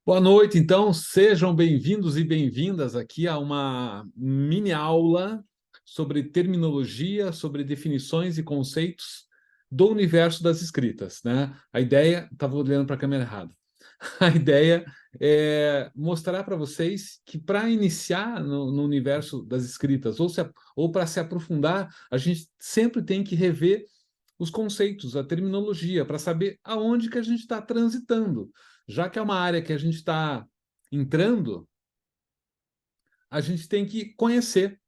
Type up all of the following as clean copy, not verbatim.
Boa noite, então, sejam bem-vindos e bem-vindas aqui a uma mini aula sobre terminologia, sobre definições e conceitos do universo das escritas, né? A ideia, estava olhando para a câmera errada. A ideia é mostrar para vocês que para iniciar no universo das escritas ou para se aprofundar, a gente sempre tem que rever os conceitos, a terminologia, para saber aonde que a gente está transitando. Já que é uma área que a gente está entrando, a gente tem que conhecer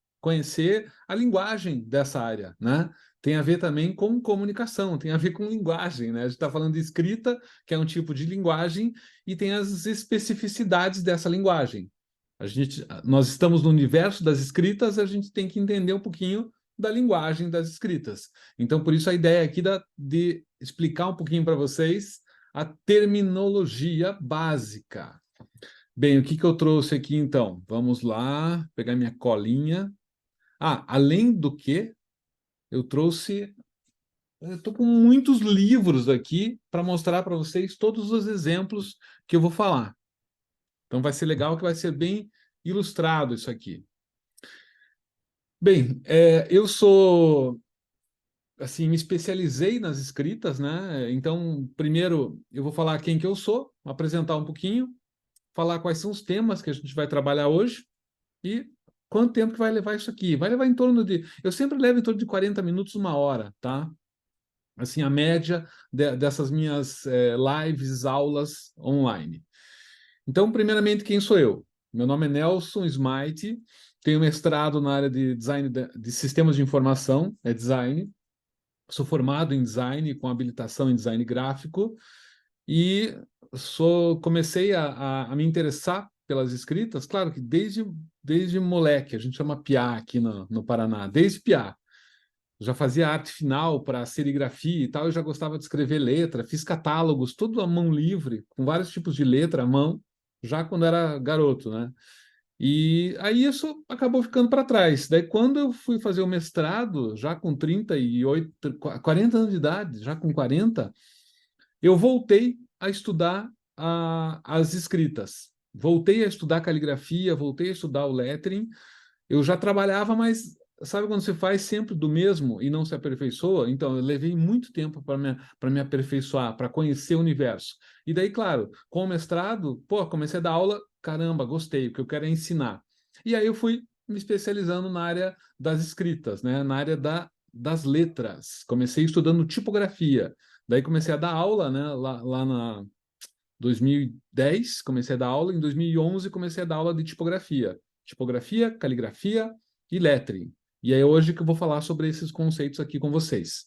a linguagem dessa área, né? Tem a ver também com comunicação, tem a ver com linguagem, né? A gente está falando de escrita, que é um tipo de linguagem, e tem as especificidades dessa linguagem. Nós estamos no universo das escritas, a gente tem que entender um pouquinho da linguagem das escritas. Então, por isso a ideia aqui de explicar um pouquinho para vocês a terminologia básica. Bem, o que que eu trouxe aqui então? Vamos lá, pegar minha colinha. Além do que, eu trouxe. Eu estou com muitos livros aqui para mostrar para vocês todos os exemplos que eu vou falar. Então vai ser legal, que vai ser bem ilustrado isso aqui. Bem, eu sou, assim, me especializei nas escritas, né? Então, primeiro eu vou falar quem que eu sou, apresentar um pouquinho, falar quais são os temas que a gente vai trabalhar hoje e quanto tempo que vai levar isso aqui. Vai levar em torno de... Eu sempre levo em torno de 40 minutos, uma hora, tá? Assim, a média dessas minhas lives, aulas online. Então, primeiramente, quem sou eu? Meu nome é Nelson Smythe, tenho mestrado na área de design de sistemas de informação, é design. Sou formado em design, com habilitação em design gráfico, e comecei a me interessar pelas escritas, claro que desde moleque, a gente chama piá aqui no Paraná, desde piá. Já fazia arte final para serigrafia e tal, eu já gostava de escrever letra, fiz catálogos, tudo à mão livre, com vários tipos de letra à mão, já quando era garoto, né? E aí isso acabou ficando para trás. Daí, quando eu fui fazer o mestrado, já com 38, 40 anos de idade, já com 40, eu voltei a estudar as escritas. Voltei a estudar caligrafia, voltei a estudar o lettering. Eu já trabalhava, mas sabe quando você faz sempre do mesmo e não se aperfeiçoa? Então, eu levei muito tempo para me aperfeiçoar, para conhecer o universo. E daí, claro, com o mestrado, pô, comecei a dar aula, caramba, gostei, o que eu quero é ensinar. E aí eu fui me especializando na área das escritas, né? Na área das letras. Comecei estudando tipografia. Daí comecei a dar aula, né? Lá na 2010, comecei a dar aula. Em 2011, comecei a dar aula de tipografia. Tipografia, caligrafia e lettering. E é hoje que eu vou falar sobre esses conceitos aqui com vocês.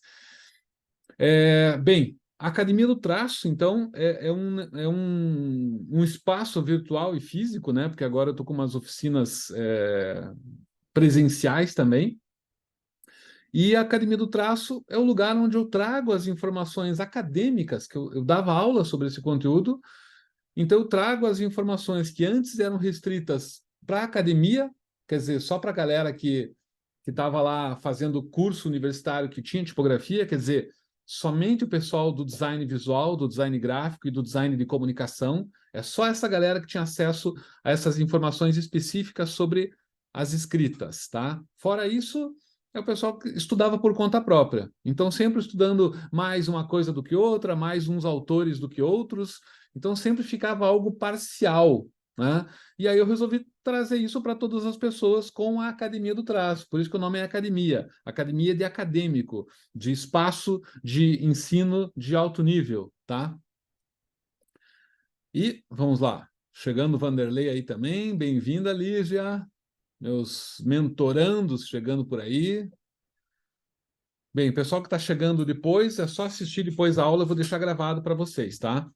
Bem, a Academia do Traço, então, é um espaço virtual e físico, né? Porque agora eu estou com umas oficinas presenciais também. E a Academia do Traço é o lugar onde eu trago as informações acadêmicas, que eu dava aula sobre esse conteúdo, então eu trago as informações que antes eram restritas para a academia, quer dizer, só para a galera que estava lá fazendo curso universitário que tinha tipografia, quer dizer, somente o pessoal do design visual, do design gráfico e do design de comunicação, é só essa galera que tinha acesso a essas informações específicas sobre as escritas, tá? Fora isso, é o pessoal que estudava por conta própria. Então, sempre estudando mais uma coisa do que outra, mais uns autores do que outros. Então, sempre ficava algo parcial, né? E aí eu resolvi trazer isso para todas as pessoas com a Academia do Traço. Por isso que o nome é Academia. Academia de acadêmico, de espaço de ensino de alto nível, tá? E vamos lá. Chegando o Vanderlei aí também. Bem-vinda, Lígia. Meus mentorandos chegando por aí. Bem, o pessoal que está chegando depois, é só assistir depois a aula, eu vou deixar gravado para vocês, tá?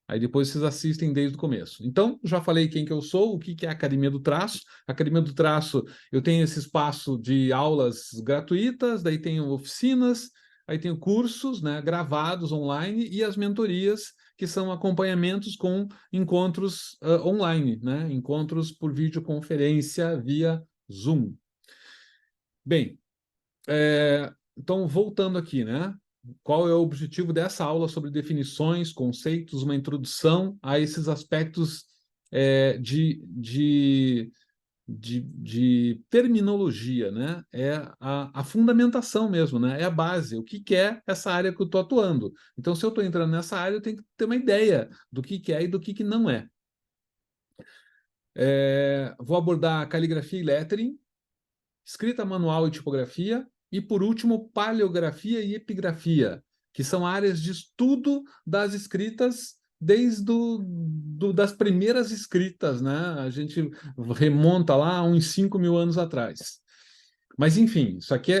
Aí depois vocês assistem desde o começo. Então, já falei quem que eu sou, o que que é a Academia do Traço. A Academia do Traço, eu tenho esse espaço de aulas gratuitas, daí tenho oficinas, aí tenho cursos, né, gravados online e as mentorias, que são acompanhamentos com encontros online, né, encontros por videoconferência via Zoom. Bem, então voltando aqui, né? Qual é o objetivo dessa aula sobre definições, conceitos, uma introdução a esses aspectos de terminologia, né? É a fundamentação mesmo, né? É a base, o que é essa área que eu estou atuando. Então, se eu estou entrando nessa área, eu tenho que ter uma ideia do que é e do que não é. Vou abordar caligrafia e lettering, escrita manual e tipografia, e, por último, paleografia e epigrafia, que são áreas de estudo das escritas desde das primeiras escritas, né? A gente remonta lá uns 5.000 anos atrás. Mas, enfim, isso aqui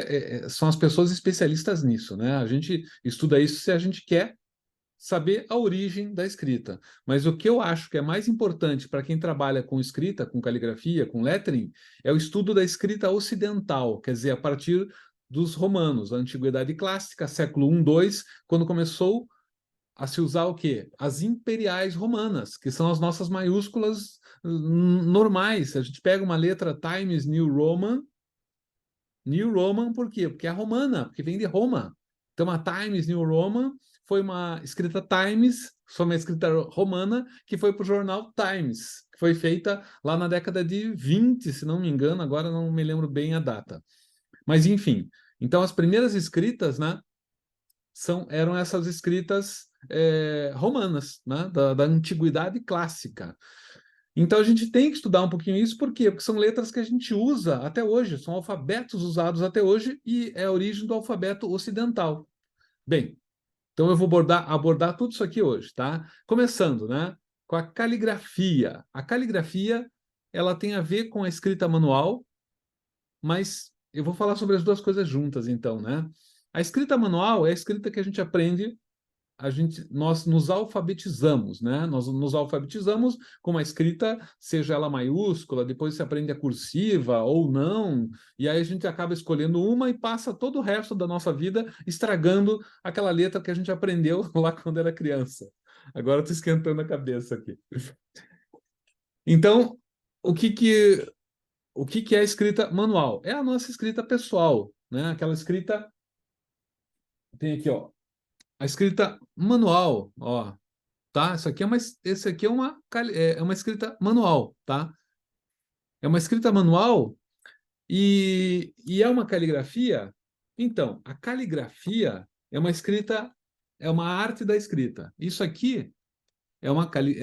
são as pessoas especialistas nisso, né? A gente estuda isso se a gente quer saber a origem da escrita. Mas o que eu acho que é mais importante para quem trabalha com escrita, com caligrafia, com lettering, é o estudo da escrita ocidental, quer dizer, a partir dos romanos, a Antiguidade Clássica, século I, II, quando começou a se usar o quê? As imperiais romanas, que são as nossas maiúsculas normais. A gente pega uma letra Times New Roman por quê? Porque é romana, porque vem de Roma. Então, a Times New Roman foi uma escrita Times, foi uma escrita romana que foi para o jornal Times, que foi feita lá na década de 20, se não me engano, agora não me lembro bem a data. Mas, enfim, então as primeiras escritas, né, eram essas escritas romanas, né, da antiguidade clássica. Então a gente tem que estudar um pouquinho isso, por quê? Porque são letras que a gente usa até hoje, são alfabetos usados até hoje e é a origem do alfabeto ocidental. Bem, então eu vou abordar tudo isso aqui hoje, tá? Começando, né, com a caligrafia. A caligrafia, ela tem a ver com a escrita manual, mas eu vou falar sobre as duas coisas juntas, então, né? A escrita manual é a escrita que a gente aprende, nós nos alfabetizamos, né? Nós nos alfabetizamos com uma escrita, seja ela maiúscula, depois se aprende a cursiva ou não, e aí a gente acaba escolhendo uma e passa todo o resto da nossa vida estragando aquela letra que a gente aprendeu lá quando era criança. Agora estou esquentando a cabeça aqui. Então, o que é a escrita manual? É a nossa escrita pessoal, né? Aquela escrita tem aqui, ó, a escrita manual, ó, tá? Isso aqui é uma escrita manual, tá? É uma escrita manual e é uma caligrafia. Então, a caligrafia é uma escrita, é uma arte da escrita. Isso aqui é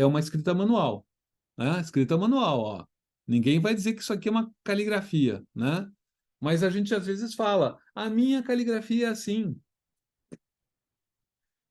uma escrita manual, né? Escrita manual, ó. Ninguém vai dizer que isso aqui é uma caligrafia, né? Mas a gente às vezes fala, a minha caligrafia é assim.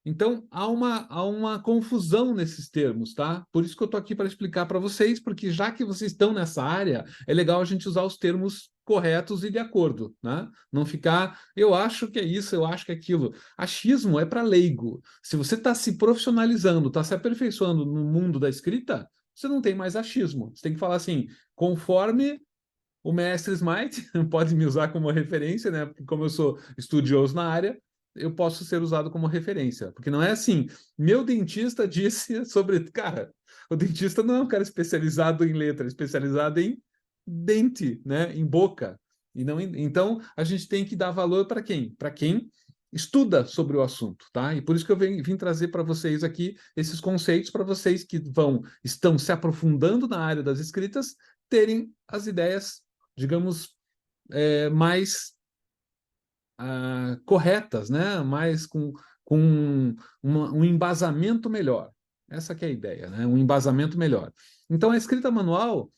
Então, há uma confusão nesses termos, tá? Por isso que eu estou aqui para explicar para vocês, porque já que vocês estão nessa área, é legal a gente usar os termos corretos e de acordo, né? Não ficar, eu acho que é isso, eu acho que é aquilo. Achismo é para leigo. Se você está se profissionalizando, está se aperfeiçoando no mundo da escrita, você não tem mais achismo. Você tem que falar assim, conforme o mestre Smite, pode me usar como referência, né? Porque como eu sou estudioso na área, eu posso ser usado como referência. Porque não é assim, meu dentista disse sobre. Cara, o dentista não é um cara especializado em letra, é especializado em dente, né? Em boca. Então, a gente tem que dar valor para quem? Para quem estuda sobre o assunto, tá? E por isso que eu vim trazer para vocês aqui esses conceitos para vocês que estão se aprofundando na área das escritas terem as ideias, digamos, mais corretas, né? Mais com um embasamento melhor. Essa que é a ideia, né? Um embasamento melhor. Então, a escrita manual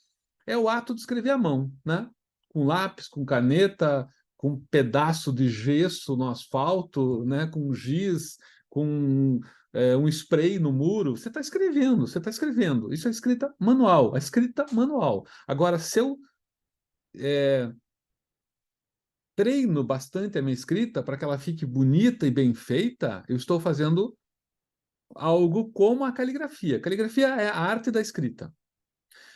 é o ato de escrever à mão, né? Com lápis, com caneta, com um pedaço de gesso no asfalto, né? Com giz, com um spray no muro. Você está escrevendo, você está escrevendo. Isso é escrita manual, a escrita manual. Agora, se eu treino bastante a minha escrita para que ela fique bonita e bem feita, eu estou fazendo algo como a caligrafia. Caligrafia é a arte da escrita.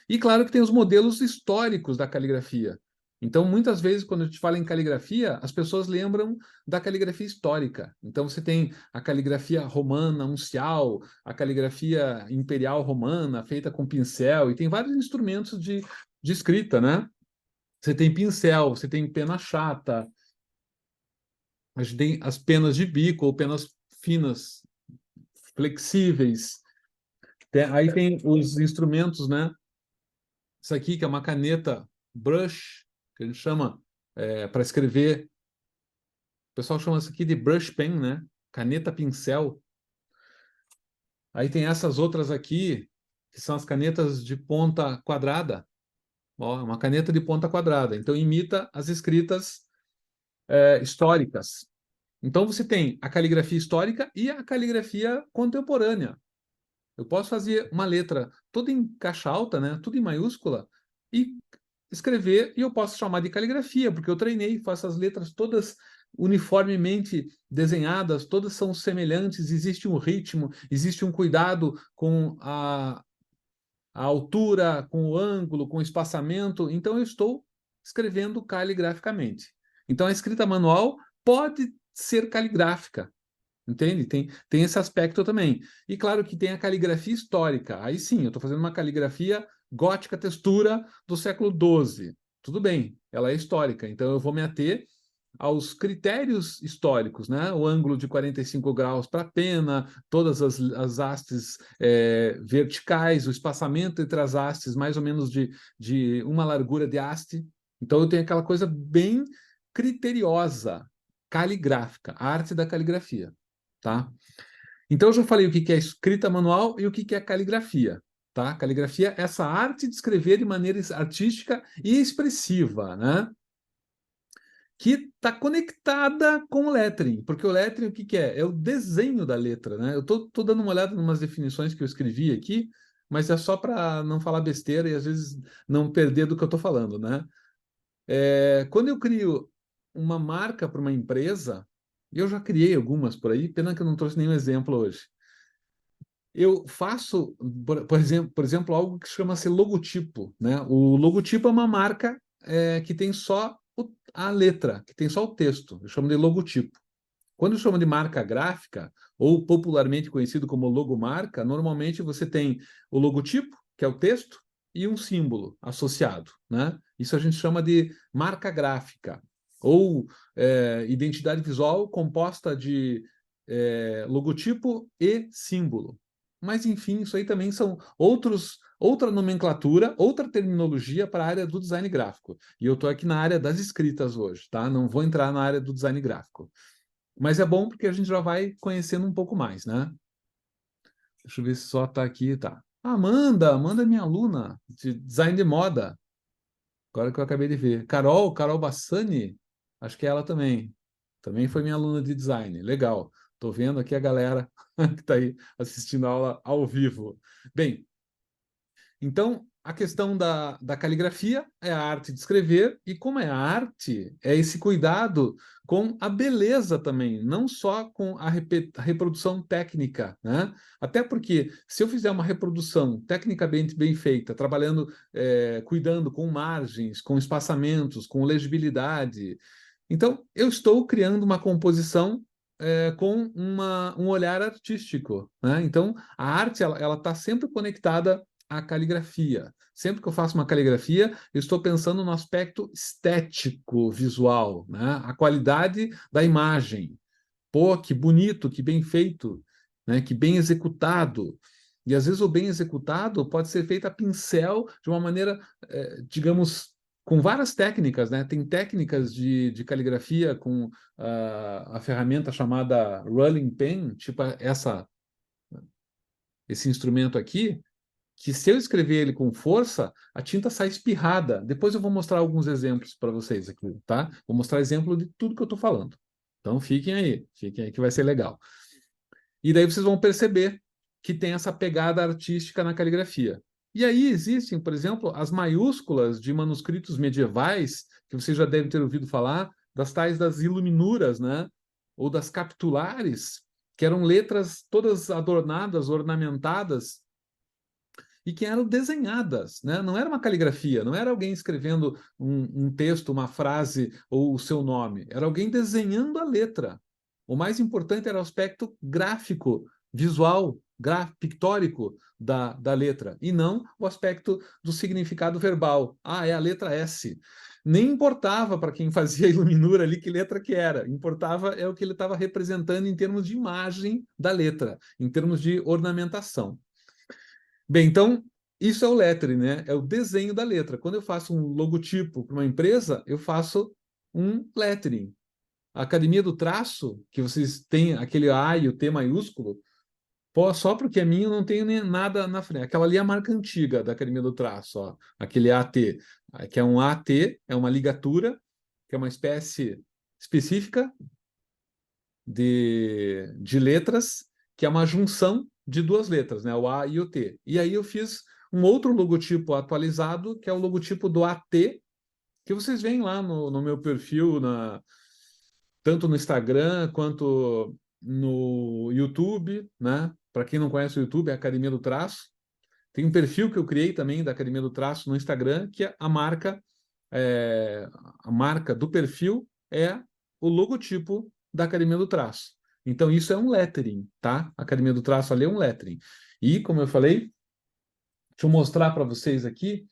E claro que tem os modelos históricos da caligrafia. Então, muitas vezes, quando a gente fala em caligrafia, as pessoas lembram da caligrafia histórica. Então, você tem a caligrafia romana uncial, a caligrafia imperial romana, feita com pincel, e tem vários instrumentos de escrita, né? Você tem pincel, você tem pena chata, a gente tem as penas de bico ou penas finas, flexíveis. Aí tem os instrumentos, né? Isso aqui que é uma caneta brush, que a gente chama para escrever. O pessoal chama isso aqui de brush pen, né? Caneta pincel. Aí tem essas outras aqui, que são as canetas de ponta quadrada. Ó, uma caneta de ponta quadrada. Então, imita as escritas históricas. Então, você tem a caligrafia histórica e a caligrafia contemporânea. Eu posso fazer uma letra toda em caixa alta, né? Tudo em maiúscula, e escrever, e eu posso chamar de caligrafia, porque eu treinei, faço as letras todas uniformemente desenhadas, todas são semelhantes, existe um ritmo, existe um cuidado com a altura, com o ângulo, com o espaçamento, então eu estou escrevendo caligraficamente. Então a escrita manual pode ser caligráfica, entende? Tem esse aspecto também. E claro que tem a caligrafia histórica. Aí sim, eu estou fazendo uma caligrafia gótica textura do século XII. Tudo bem, ela é histórica, então eu vou me ater aos critérios históricos, né? O ângulo de 45 graus para a pena, todas as hastes verticais, o espaçamento entre as hastes, mais ou menos de uma largura de haste. Então eu tenho aquela coisa bem criteriosa, caligráfica, a arte da caligrafia, tá? Então eu já falei o que é escrita manual e o que é caligrafia, tá? Caligrafia é essa arte de escrever de maneira artística e expressiva, né? Que está conectada com o lettering, porque o lettering o que é? É o desenho da letra, né? Eu tô dando uma olhada em umas definições que eu escrevi aqui, mas é só para não falar besteira e às vezes não perder do que eu estou falando, né? Quando eu crio uma marca para uma empresa, e eu já criei algumas por aí, pena que eu não trouxe nenhum exemplo hoje. Eu faço, por exemplo, algo que chama-se logotipo, né? O logotipo é uma marca que tem só a letra, que tem só o texto. Eu chamo de logotipo. Quando eu chamo de marca gráfica, ou popularmente conhecido como logomarca, normalmente você tem o logotipo, que é o texto, e um símbolo associado, né? Isso a gente chama de marca gráfica, ou identidade visual composta de logotipo e símbolo. Mas, enfim, isso aí também são outra nomenclatura, outra terminologia para a área do design gráfico. E eu estou aqui na área das escritas hoje, tá? Não vou entrar na área do design gráfico. Mas é bom porque a gente já vai conhecendo um pouco mais, né? Deixa eu ver se só está aqui, tá. Amanda é minha aluna de design de moda. Agora que eu acabei de ver. Carol Bassani, acho que é ela também. Também foi minha aluna de design. Legal. Estou vendo aqui a galera que está aí assistindo a aula ao vivo. Bem, então, a questão da caligrafia é a arte de escrever, e como é a arte, é esse cuidado com a beleza também, não só com a reprodução técnica, né? Até porque, se eu fizer uma reprodução tecnicamente bem feita, trabalhando, cuidando com margens, com espaçamentos, com legibilidade, então eu estou criando uma composição com um olhar artístico, né? Então, a arte ela está sempre conectada à caligrafia. Sempre que eu faço uma caligrafia, eu estou pensando no aspecto estético, visual, né? A qualidade da imagem. Pô, que bonito, que bem feito, né? Que bem executado. E às vezes o bem executado pode ser feito a pincel de uma maneira, digamos, com várias técnicas, né? Tem técnicas de caligrafia com a ferramenta chamada Rolling Pen, tipo esse instrumento aqui, que se eu escrever ele com força, a tinta sai espirrada. Depois eu vou mostrar alguns exemplos para vocês aqui, tá? Vou mostrar exemplo de tudo que eu estou falando. Então fiquem aí que vai ser legal. E daí vocês vão perceber que tem essa pegada artística na caligrafia. E aí existem, por exemplo, as maiúsculas de manuscritos medievais, que vocês já devem ter ouvido falar, das tais das iluminuras, né? Ou das capitulares, que eram letras todas adornadas, ornamentadas, e que eram desenhadas, né? Não era uma caligrafia, não era alguém escrevendo um texto, uma frase ou o seu nome, era alguém desenhando a letra. O mais importante era o aspecto gráfico, visual, pictórico da letra, e não o aspecto do significado verbal. Ah, é a letra S. Nem importava para quem fazia a iluminura ali que letra que era, importava é o que ele estava representando em termos de imagem da letra, em termos de ornamentação. Bem, então, isso é o lettering, né? É o desenho da letra. Quando eu faço um logotipo para uma empresa, eu faço um lettering. A Academia do Traço, que vocês têm aquele A e o T maiúsculo, pô, só porque é minha eu não tenho nem nada na frente. Aquela ali é a marca antiga da Academia do Traço, ó. Aquele AT, que é um AT, é uma ligatura, que é uma espécie específica de letras, que é uma junção de duas letras, né? O A e o T. E aí eu fiz um outro logotipo atualizado, que é o logotipo do AT, que vocês veem lá no meu perfil, tanto no Instagram quanto no YouTube, né? Para quem não conhece o YouTube, é a Academia do Traço. Tem um perfil que eu criei também da Academia do Traço no Instagram, que é é, a marca do perfil é o logotipo da Academia do Traço. Então, isso é um lettering, tá? A Academia do Traço ali é um lettering. E, como eu falei, deixa eu mostrar para vocês aqui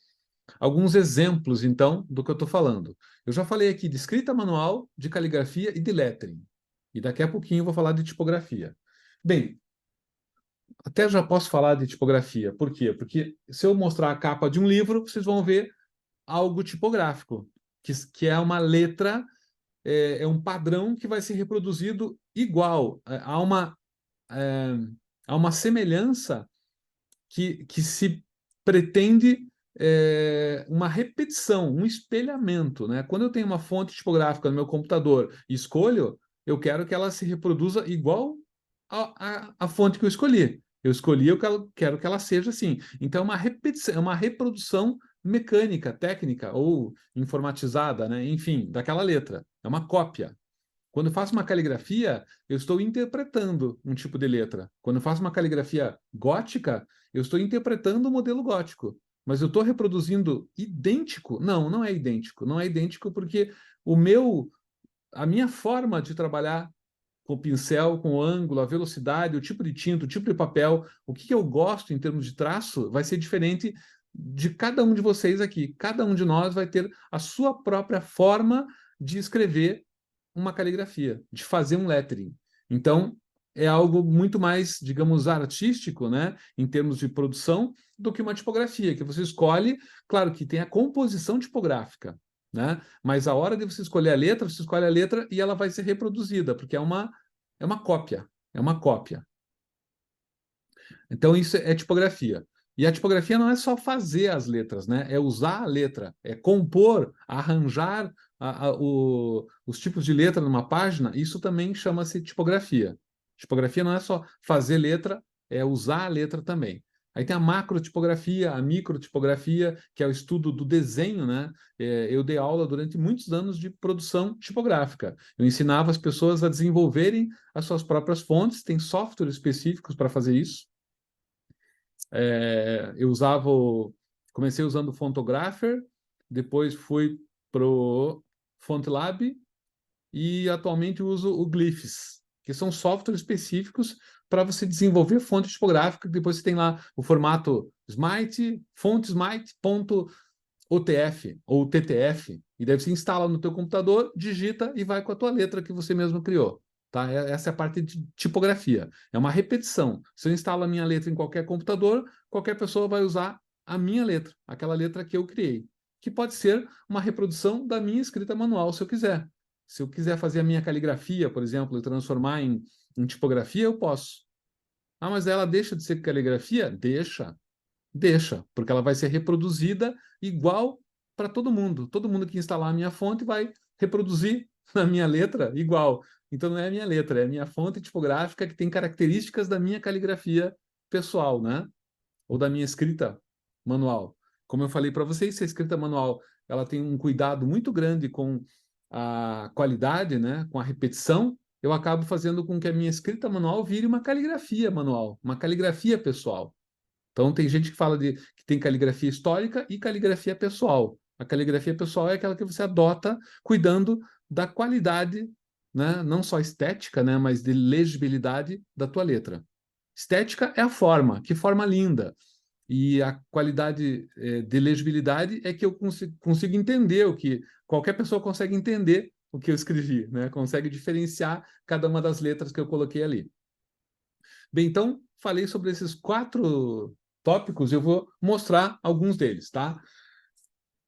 alguns exemplos, então, do que eu estou falando. Eu já falei aqui de escrita manual, de caligrafia e de lettering. E daqui a pouquinho eu vou falar de tipografia. Bem, até já posso falar de tipografia. Por quê? Porque se eu mostrar a capa de um livro, vocês vão ver algo tipográfico, que é uma letra, é um padrão que vai ser reproduzido igual. É, há uma semelhança que se pretende uma repetição, um espelhamento, né? Quando eu tenho uma fonte tipográfica no meu computador e escolho, eu quero que ela se reproduza igual a fonte que eu escolhi. Eu escolhi, quero que ela seja assim. Então, é uma repetição, é uma reprodução mecânica, técnica ou informatizada, né? Enfim, daquela letra. É uma cópia. Quando eu faço uma caligrafia, eu estou interpretando um tipo de letra. Quando eu faço uma caligrafia gótica, eu estou interpretando o modelo gótico. Mas eu estou reproduzindo idêntico? Não, não é idêntico. Não é idêntico porque a minha forma de trabalhar com o pincel, com o ângulo, a velocidade, o tipo de tinta, o tipo de papel, o que eu gosto em termos de traço, vai ser diferente de cada um de vocês aqui. Cada um de nós vai ter a sua própria forma de escrever uma caligrafia, de fazer um lettering. Então, é algo muito mais, digamos, artístico, né, em termos de produção, do que uma tipografia, que você escolhe, claro que tem a composição tipográfica, né, mas a hora de você escolher a letra, você escolhe a letra e ela vai ser reproduzida, porque é uma cópia, é uma cópia. Então, isso é tipografia. E a tipografia não é só fazer as letras, né? É usar a letra, é compor, arranjar os tipos de letra numa página. Isso também chama-se tipografia. Tipografia não é só fazer letra, é usar a letra também. Aí tem a macrotipografia, a microtipografia, que é o estudo do desenho, né? Eu dei aula durante muitos anos de produção tipográfica. Eu ensinava as pessoas a desenvolverem as suas próprias fontes, tem softwares específicos para fazer isso. Eu comecei usando o Fontographer, depois fui pro FontLab e atualmente uso o Glyphs, que são softwares específicos para você desenvolver fonte tipográfica. Depois você tem lá o formato Smite, fontesmite.otf ou TTF, e daí você instala no teu computador, digita e vai com a tua letra que você mesmo criou. Tá? Essa é a parte de tipografia. É uma repetição. Se eu instalo a minha letra em qualquer computador, qualquer pessoa vai usar a minha letra, aquela letra que eu criei, que pode ser uma reprodução da minha escrita manual, se eu quiser. Se eu quiser fazer a minha caligrafia, por exemplo, e transformar em tipografia, eu posso. Ah, mas ela deixa de ser caligrafia? Deixa. Deixa, porque ela vai ser reproduzida igual para todo mundo. Todo mundo que instalar a minha fonte vai reproduzir a minha letra igual. Então não é a minha letra, é a minha fonte tipográfica que tem características da minha caligrafia pessoal, né? Ou da minha escrita manual. Como eu falei para vocês, se a escrita manual ela tem um cuidado muito grande com a qualidade, né? Com a repetição, eu acabo fazendo com que a minha escrita manual vire uma caligrafia manual, uma caligrafia pessoal. Então, tem gente que fala que tem caligrafia histórica e caligrafia pessoal. A caligrafia pessoal é aquela que você adota cuidando da qualidade, né? Não só estética, né? Mas de legibilidade da tua letra. Estética é a forma, que forma linda. E a qualidade de legibilidade é que eu consigo entender o que qualquer pessoa consegue entender o que eu escrevi, né? Consegue diferenciar cada uma das letras que eu coloquei ali. Bem, então, falei sobre esses 4 tópicos, eu vou mostrar alguns deles, tá?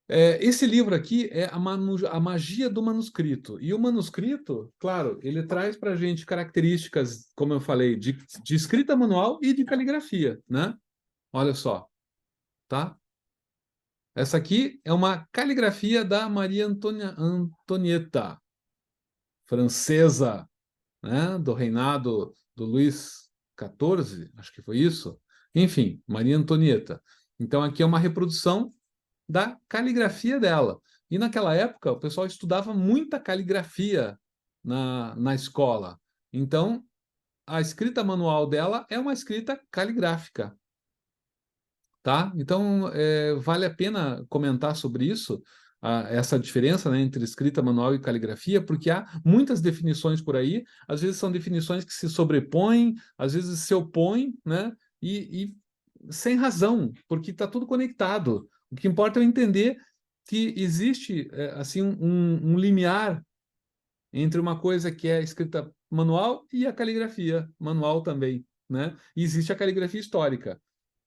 Esse livro aqui é a Magia do Manuscrito. E o manuscrito, claro, ele traz para a gente características, como eu falei, de escrita manual e de caligrafia, né? Olha só, tá? Essa aqui é uma caligrafia da Maria Antonieta, francesa, né? Do reinado do Luís XIV, acho que foi isso. Enfim, Maria Antonieta. Então aqui é uma reprodução da caligrafia dela. E naquela época, o pessoal estudava muita caligrafia na escola. Então, a escrita manual dela é uma escrita caligráfica, tá? Então, vale a pena comentar sobre isso, essa diferença, né, entre escrita manual e caligrafia, porque há muitas definições por aí, às vezes são definições que se sobrepõem, às vezes se opõem, né? E sem razão, porque está tudo conectado. O que importa é eu entender que existe assim um limiar entre uma coisa que é escrita manual e a caligrafia manual também, né? E existe a caligrafia histórica.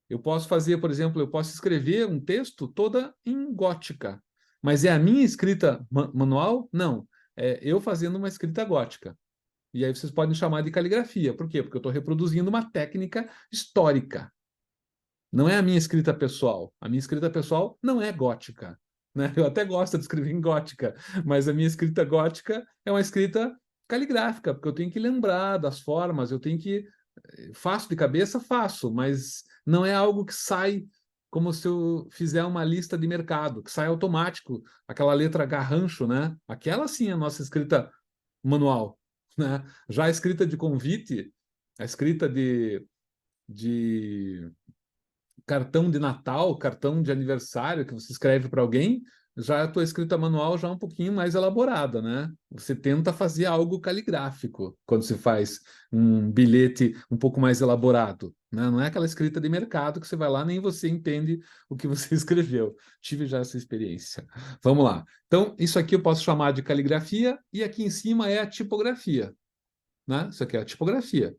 Eu posso fazer, por exemplo, eu posso escrever um texto toda em gótica, mas é a minha escrita manual? Não. É eu fazendo uma escrita gótica. E aí vocês podem chamar de caligrafia. Por quê? Porque eu estou reproduzindo uma técnica histórica. Não é a minha escrita pessoal. A minha escrita pessoal não é gótica, né? Eu até gosto de escrever em gótica, mas a minha escrita gótica é uma escrita caligráfica, porque eu tenho que lembrar das formas, eu tenho que faço de cabeça, faço, mas não é algo que sai como se eu fizer uma lista de mercado, que sai automático, aquela letra garrancho, né? Aquela sim é a nossa escrita manual, né? Já a escrita de convite, a escrita de cartão de Natal, cartão de aniversário que você escreve para alguém, já a tua escrita manual já é um pouquinho mais elaborada, né? Você tenta fazer algo caligráfico quando se faz um bilhete um pouco mais elaborado, né? Não é aquela escrita de mercado que você vai lá nem você entende o que você escreveu. Tive já essa experiência. Vamos lá. Então, isso aqui eu posso chamar de caligrafia e aqui em cima é a tipografia, né? Isso aqui é a tipografia.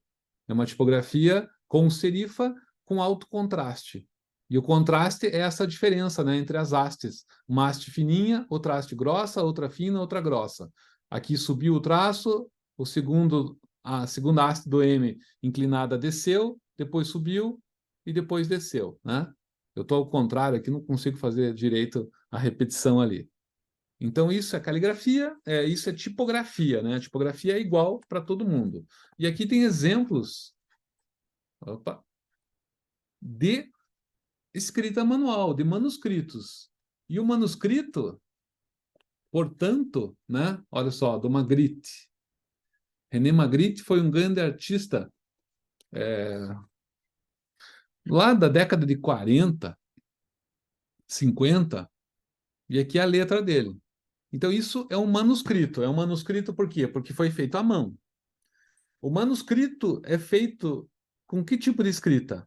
É uma tipografia com serifa com alto contraste. E o contraste é essa diferença, né, entre as hastes. Uma haste fininha, outra haste grossa, outra fina, outra grossa. Aqui subiu o traço, a segunda haste do M inclinada desceu, depois subiu e depois desceu, né? Eu estou ao contrário aqui, não consigo fazer direito a repetição ali. Então, isso é caligrafia, isso é tipografia, né? A tipografia é igual para todo mundo. E aqui tem exemplos, opa, de escrita manual, de manuscritos. E o manuscrito, portanto, né? Olha só, do Magritte. René Magritte foi um grande artista lá da década de 40, 50, e aqui é a letra dele. Então, isso é um manuscrito. É um manuscrito por quê? Porque foi feito à mão. O manuscrito é feito com que tipo de escrita?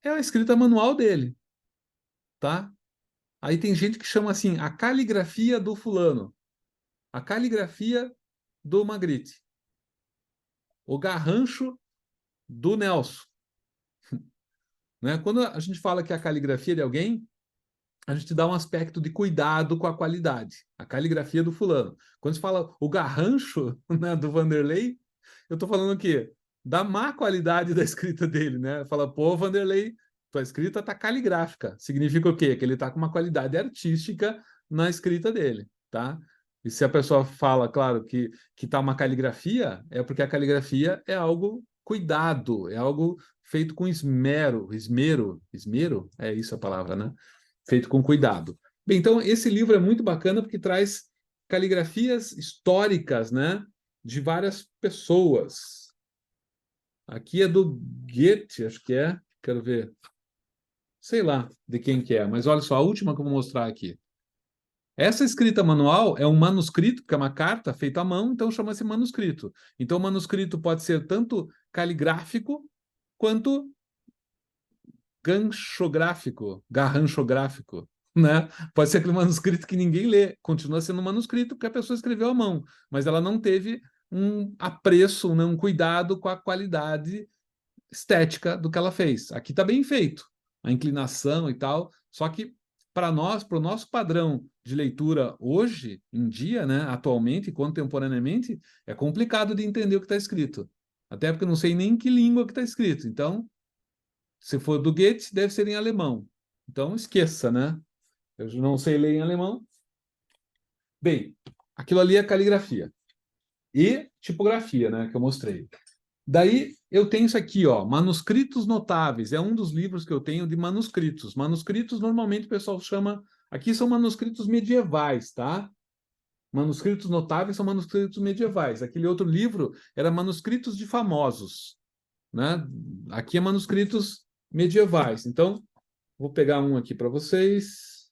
É a escrita manual dele, tá? Aí tem gente que chama assim, a caligrafia do fulano, a caligrafia do Magritte, o garrancho do Nelson, né? Quando a gente fala que é a caligrafia de alguém, a gente dá um aspecto de cuidado com a qualidade, a caligrafia do fulano. Quando se fala o garrancho, né, do Vanderlei, eu estou falando o quê? Da má qualidade da escrita dele, né? Fala, pô, Vanderlei, tua escrita tá caligráfica. Significa o quê? Que ele tá com uma qualidade artística na escrita dele, tá? E se a pessoa fala, claro, que tá uma caligrafia, é porque a caligrafia é algo cuidado, é algo feito com esmero, é isso a palavra, né? Feito com cuidado. Bem, então esse livro é muito bacana porque traz caligrafias históricas, né? De várias pessoas. Aqui é do Goethe, acho que é. Quero ver. Sei lá de quem que é, mas olha só, a última que eu vou mostrar aqui. Essa escrita manual é um manuscrito, que é uma carta feita à mão, então chama-se manuscrito. Então, o manuscrito pode ser tanto caligráfico quanto garranchográfico, né? Pode ser aquele manuscrito que ninguém lê, continua sendo um manuscrito porque a pessoa escreveu à mão, mas ela não teve um apreço, né, um cuidado com a qualidade estética do que ela fez. Aqui está bem feito, a inclinação e tal. Só que para nós, para o nosso padrão de leitura hoje em dia, né, atualmente, contemporaneamente, é complicado de entender o que está escrito. Até porque eu não sei nem em que língua que está escrito. Então, se for do Goethe, deve ser em alemão. Então, esqueça, né? Eu não sei ler em alemão. Bem, aquilo ali é caligrafia e tipografia, né, que eu mostrei. Daí eu tenho isso aqui, ó, Manuscritos Notáveis. É um dos livros que eu tenho de manuscritos. Manuscritos normalmente o pessoal chama, aqui são manuscritos medievais, tá? Manuscritos notáveis são manuscritos medievais. Aquele outro livro era manuscritos de famosos, né? Aqui é manuscritos medievais. Então, vou pegar um aqui para vocês.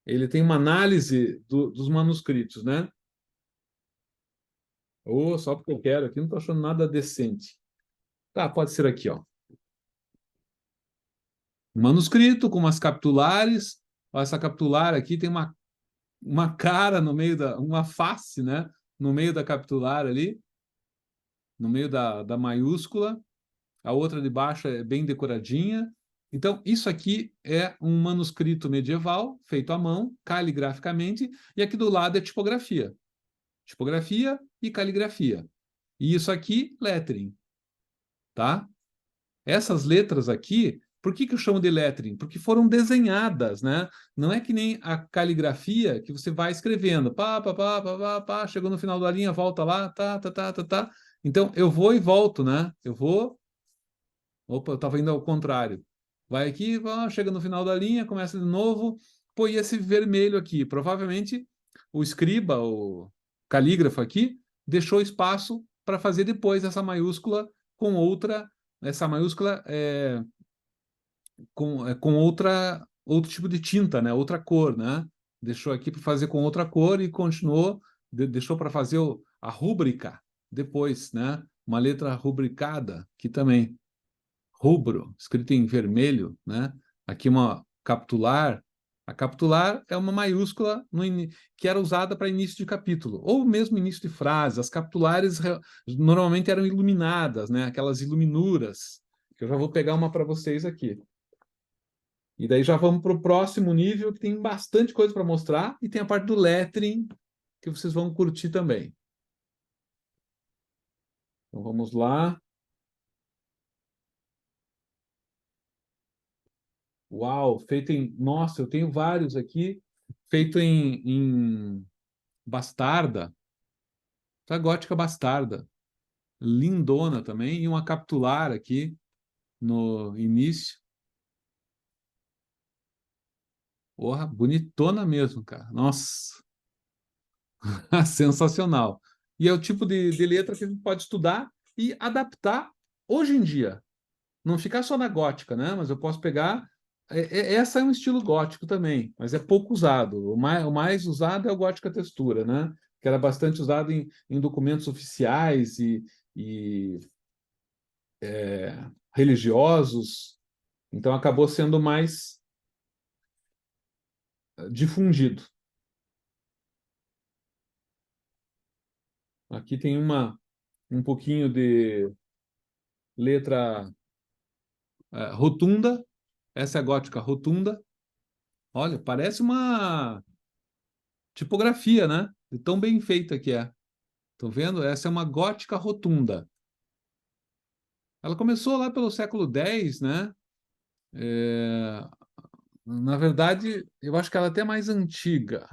Ele tem uma análise dos manuscritos, né? Ou só porque eu quero aqui, não estou achando nada decente. Tá, pode ser aqui, ó. Um manuscrito com umas capitulares. Ó, essa capitular aqui tem uma cara no meio uma face, né? No meio da capitular ali, no meio da maiúscula. A outra de baixo é bem decoradinha. Então, isso aqui é um manuscrito medieval, feito à mão, caligraficamente, e aqui do lado é tipografia. Tipografia e caligrafia. E isso aqui, lettering, tá? Essas letras aqui, por que eu chamo de lettering? Porque foram desenhadas, né? Não é que nem a caligrafia que você vai escrevendo, chegou no final da linha, volta lá, tá. Então, eu vou e volto, né? Eu vou. Opa, eu estava indo ao contrário. Vai aqui, chega no final da linha, começa de novo. Pô, e esse vermelho aqui? Provavelmente o escriba, o calígrafo aqui, deixou espaço para fazer depois essa maiúscula com outra. Essa maiúscula com outro tipo de tinta, né? Outra cor, né? Deixou aqui para fazer com outra cor e continuou, deixou para fazer a rúbrica depois, né? Uma letra rubricada aqui também rubro, escrito em vermelho, né? Aqui uma capitular. A capitular é uma maiúscula que era usada para início de capítulo, ou mesmo início de frase. As capitulares normalmente eram iluminadas, né? Aquelas iluminuras. Eu já vou pegar uma para vocês aqui. E daí já vamos para o próximo nível, que tem bastante coisa para mostrar, e tem a parte do lettering, que vocês vão curtir também. Então vamos lá. Uau, feito em. Nossa, eu tenho vários aqui, feito em bastarda, tá? Gótica bastarda, lindona também, e uma capitular aqui no início. Porra, bonitona mesmo, cara. Nossa, sensacional. E é o tipo de letra que a gente pode estudar e adaptar hoje em dia. Não ficar só na gótica, né? Mas eu posso pegar. Essa é um estilo gótico também, mas é pouco usado. O mais usado é o gótica textura, né? Que era bastante usado em documentos oficiais e religiosos. Então acabou sendo mais difundido. Aqui tem um pouquinho de letra rotunda. Essa é a gótica rotunda. Olha, parece uma tipografia, né? De tão bem feita que é. Estão vendo? Essa é uma gótica rotunda. Ela começou lá pelo século X, né? É, na verdade, eu acho que ela é até mais antiga,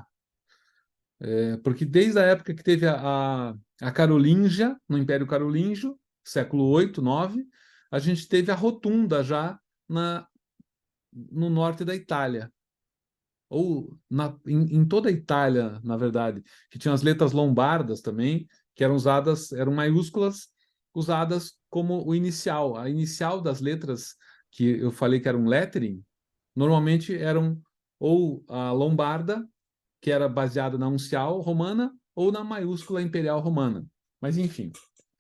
porque desde a época que teve a Carolíngia, no Império Carolíngio, século 8, 9, a gente teve a rotunda já no norte da Itália. Ou em toda a Itália, na verdade, que tinha as letras lombardas também, que eram usadas, eram maiúsculas usadas como o inicial. A inicial das letras que eu falei que eram lettering, normalmente eram ou a lombarda, que era baseada na uncial romana, ou na maiúscula imperial romana. Mas, enfim,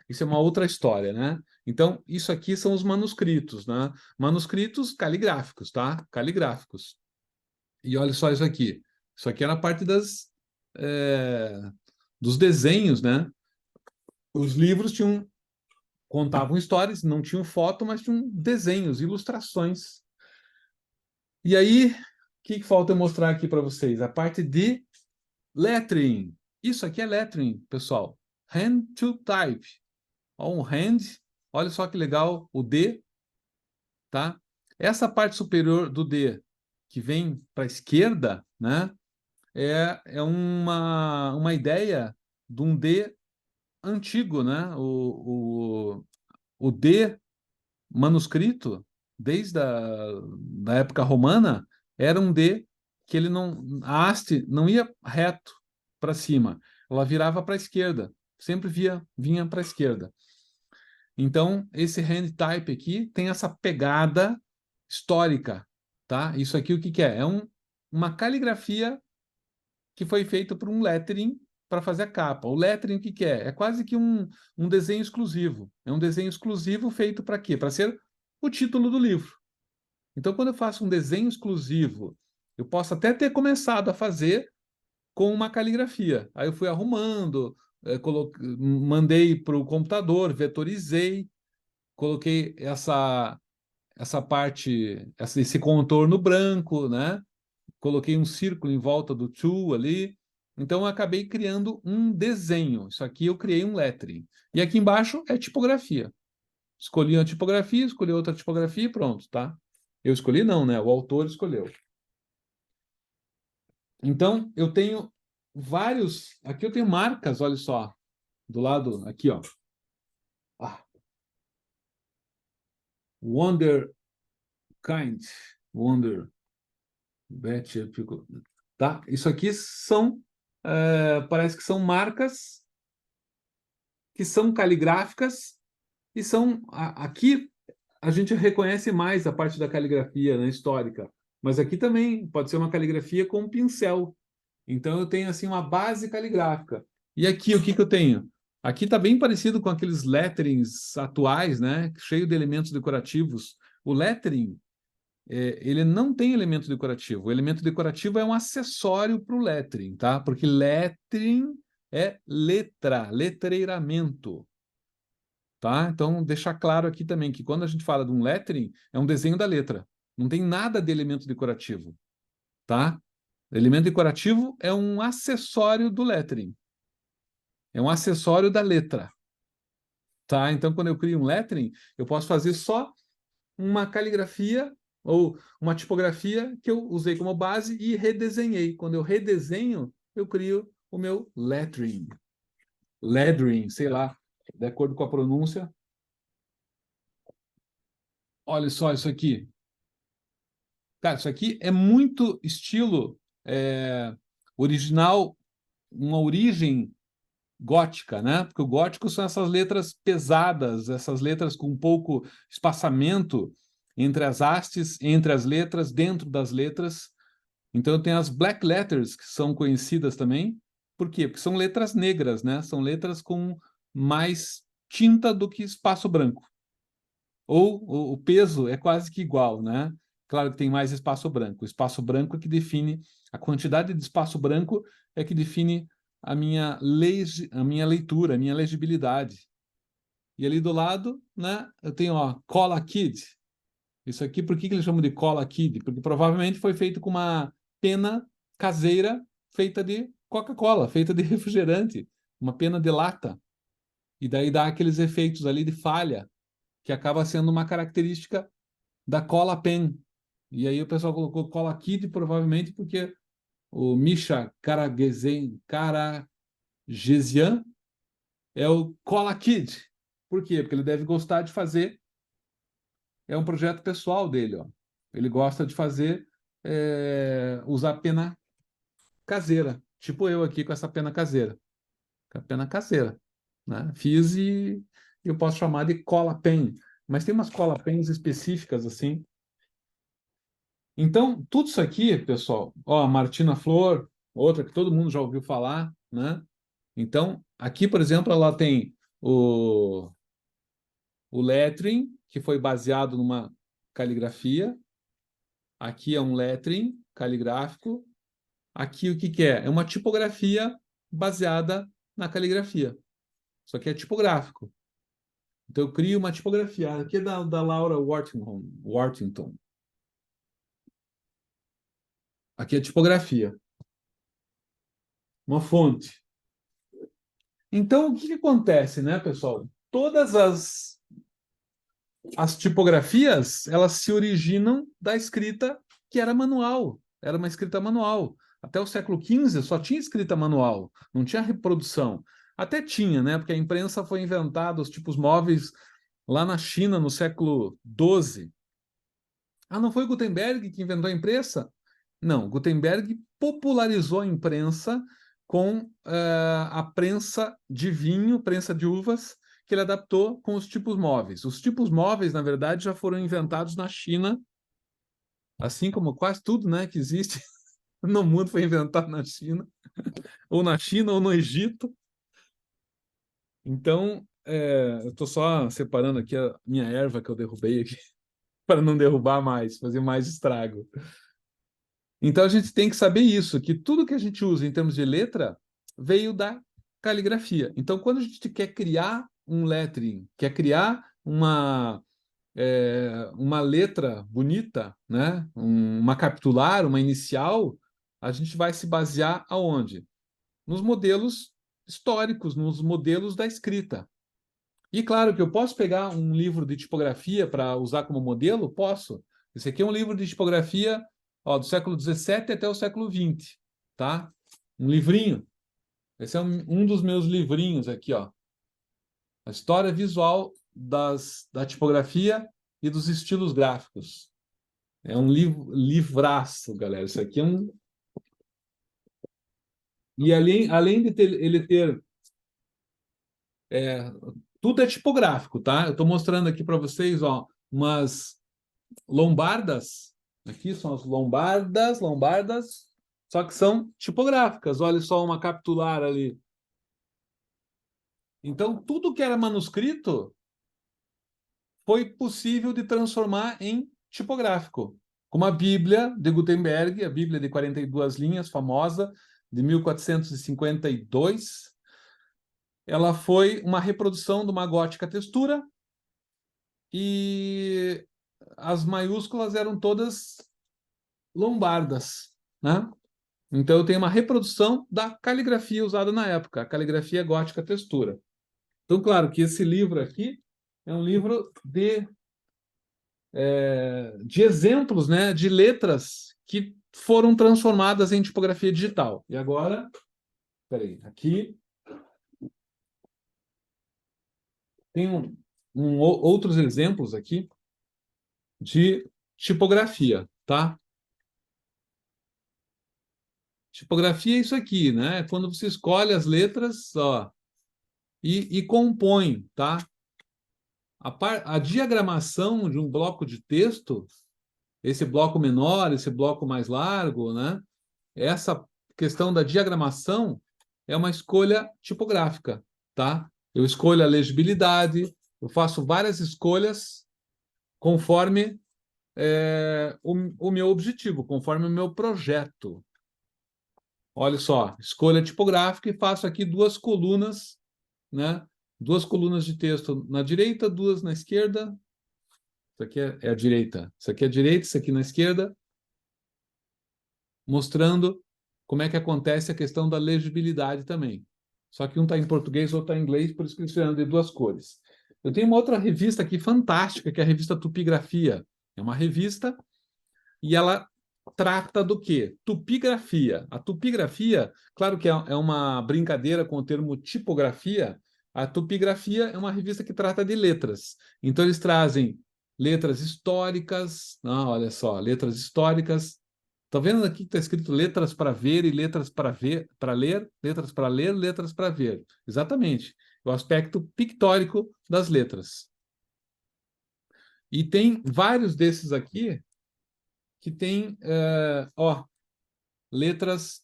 isso é uma outra história, né? Então, isso aqui são os manuscritos, né? Manuscritos caligráficos, tá? Caligráficos. E olha só isso aqui. Isso aqui era a parte é, dos desenhos, né? Os livros tinham contavam histórias, não tinham foto, mas tinham desenhos, ilustrações. E aí, o que falta eu mostrar aqui para vocês? A parte de lettering. Isso aqui é lettering, pessoal. Hand to type. Ó, um hand, olha só que legal, o D, tá? Essa parte superior do D, que vem para a esquerda, né? É uma ideia de um D antigo, né? O D manuscrito, desde da época romana, era um D que ele não, a haste não ia reto para cima, ela virava para a esquerda, sempre vinha para a esquerda. Então, esse hand type aqui tem essa pegada histórica, tá? Isso aqui o que que é? É uma caligrafia que foi feita por um lettering para fazer a capa. O lettering o que que é? É quase que um desenho exclusivo. É um desenho exclusivo feito para quê? Para ser o título do livro. Então, quando eu faço um desenho exclusivo, eu posso até ter começado a fazer com uma caligrafia. Aí eu fui arrumando, mandei para o computador, vetorizei, coloquei essa parte, esse contorno branco, né? Coloquei um círculo em volta do to ali. Então eu acabei criando um desenho. Isso aqui eu criei um lettering. E aqui embaixo é tipografia. Escolhi uma tipografia, escolhi outra tipografia e pronto, tá? Eu escolhi não, né? O autor escolheu. Então eu tenho vários. Aqui eu tenho marcas, olha só, do lado aqui, ó. Ah, Wonder Kind, Wonder Bet, tá? Isso aqui são, parece que são marcas que são caligráficas e são aqui a gente reconhece mais a parte da caligrafia, né, histórica, mas aqui também pode ser uma caligrafia com pincel. Então eu tenho assim uma base caligráfica. E aqui o que que eu tenho? Aqui está bem parecido com aqueles letterings atuais, né, cheio de elementos decorativos. O lettering ele não tem elemento decorativo. O elemento decorativo é um acessório para o lettering, tá? Porque lettering é letra, letreiramento, tá? Então, deixar claro aqui também que quando a gente fala de um lettering, é um desenho da letra. Não tem nada de elemento decorativo, tá? Elemento decorativo é um acessório do lettering. É um acessório da letra, tá? Então, quando eu crio um lettering, eu posso fazer só uma caligrafia ou uma tipografia que eu usei como base e redesenhei. Quando eu redesenho, eu crio o meu lettering. Lettering, sei lá, de acordo com a pronúncia. Olha só isso aqui. Cara, isso aqui é muito estilo original, uma origem gótica, né? Porque o gótico são essas letras pesadas, essas letras com pouco espaçamento entre as hastes, entre as letras, dentro das letras. Então tem as black letters, que são conhecidas também. Por quê? Porque são letras negras, né? São letras com mais tinta do que espaço branco. Ou o peso é quase que igual, né? Claro que tem mais espaço branco. O espaço branco é que define, a quantidade de espaço branco é que define a minha leitura, a minha legibilidade. E ali do lado, né, eu tenho, ó, Cola Kid. Isso aqui, por que que eles chamam de Cola Kid? Porque provavelmente foi feito com uma pena caseira feita de Coca-Cola, feita de refrigerante, uma pena de lata. E daí dá aqueles efeitos ali de falha, que acaba sendo uma característica da Cola Pen. E aí o pessoal colocou Cola Kid, provavelmente porque o Misha Karagesian é o Cola Kid. Por quê? Porque ele deve gostar de fazer, é um projeto pessoal dele, ó. Ele gosta de fazer, usar pena caseira, tipo eu aqui com essa pena caseira. Com a pena caseira, né? Fiz e eu posso chamar de cola pen, mas tem umas cola pens específicas assim. Então, tudo isso aqui, pessoal, ó, Martina Flor, outra que todo mundo já ouviu falar, né? Então, aqui, por exemplo, ela tem o lettering, que foi baseado numa caligrafia. Aqui é um lettering caligráfico. Aqui o que que é? É uma tipografia baseada na caligrafia. Só que é tipográfico. Então, eu crio uma tipografia. Aqui é da Laura Worthington. Aqui é a tipografia. Uma fonte. Então, o que que acontece, né, pessoal? Todas as tipografias, elas se originam da escrita que era manual. Era uma escrita manual. Até o século XV só tinha escrita manual, não tinha reprodução. Até tinha, né? Porque a imprensa foi inventada, os tipos móveis, lá na China, no século XII. Ah, não foi Gutenberg que inventou a imprensa? Não, Gutenberg popularizou a imprensa com a prensa de vinho, prensa de uvas, que ele adaptou com os tipos móveis. Os tipos móveis, na verdade, já foram inventados na China, assim como quase tudo, né, que existe no mundo foi inventado na China, ou no Egito. Então, eu estou só separando aqui a minha erva que eu derrubei aqui, para não derrubar mais, fazer mais estrago. Então a gente tem que saber isso, que tudo que a gente usa em termos de letra veio da caligrafia. Então, quando a gente quer criar um lettering, quer criar uma letra bonita, né? Uma capitular, uma inicial, a gente vai se basear aonde? Nos modelos históricos, nos modelos da escrita. E claro que eu posso pegar um livro de tipografia para usar como modelo? Posso. Esse aqui é um livro de tipografia, ó, do século XVII até o século XX, tá? Um livrinho. Esse é um dos meus livrinhos aqui, ó. A história visual da tipografia e dos estilos gráficos. É um livraço, galera. Isso aqui é um... E além de ele ter... é, tudo é tipográfico, tá? Eu estou mostrando aqui para vocês, ó, umas lombardas. Aqui são as lombardas, só que são tipográficas. Olha só uma capitular ali. Então, tudo que era manuscrito foi possível de transformar em tipográfico. Como a Bíblia de Gutenberg, a Bíblia de 42 linhas, famosa, de 1452, ela foi uma reprodução de uma gótica textura e as maiúsculas eram todas lombardas, né? Então, eu tenho uma reprodução da caligrafia usada na época, a caligrafia gótica textura. Então, claro que esse livro aqui é um livro de exemplos, né, de letras que foram transformadas em tipografia digital. E agora, peraí, aqui tem outros exemplos aqui de tipografia, tá? Tipografia é isso aqui, né? Quando você escolhe as letras, ó, e compõe, tá? A diagramação de um bloco de texto, esse bloco menor, esse bloco mais largo, né? Essa questão da diagramação é uma escolha tipográfica, tá? Eu escolho a legibilidade, eu faço várias escolhas conforme o meu objetivo, conforme o meu projeto. Olha só, escolha tipográfica e faço aqui duas colunas, né? Duas colunas de texto na direita, duas na esquerda. Isso aqui é a direita. Isso aqui é a direita, isso aqui na esquerda, mostrando como é que acontece a questão da legibilidade também. Só que um está em português, outro está em inglês, por isso que eles fizeram de duas cores. Eu tenho uma outra revista aqui fantástica, que é a revista Tupigrafia. É uma revista e ela trata do quê? Tupigrafia. A tupigrafia, claro que é uma brincadeira com o termo tipografia. A tupigrafia é uma revista que trata de letras. Então, eles trazem letras históricas. Não, olha só, letras históricas. Tá vendo aqui que está escrito letras para ver e letras para ver, para ler, letras para ler, letras para ver. Exatamente. O aspecto pictórico das letras. E tem vários desses aqui que tem, ó, letras.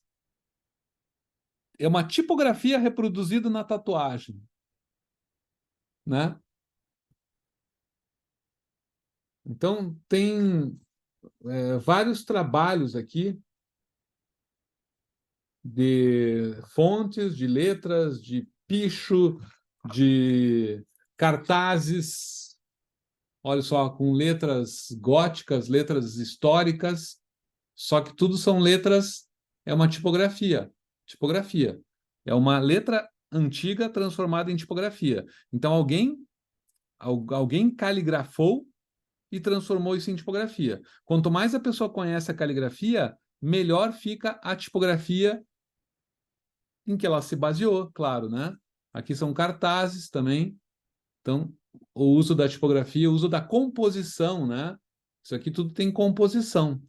É uma tipografia reproduzida na tatuagem, né? Então tem vários trabalhos aqui de fontes, de letras, de picho, de cartazes, olha só, com letras góticas, letras históricas, só que tudo são letras, é uma tipografia. Tipografia. É uma letra antiga transformada em tipografia. Então, alguém caligrafou e transformou isso em tipografia. Quanto mais a pessoa conhece a caligrafia, melhor fica a tipografia em que ela se baseou, claro, né? Aqui são cartazes também. Então, o uso da tipografia, o uso da composição, né? Isso aqui tudo tem composição.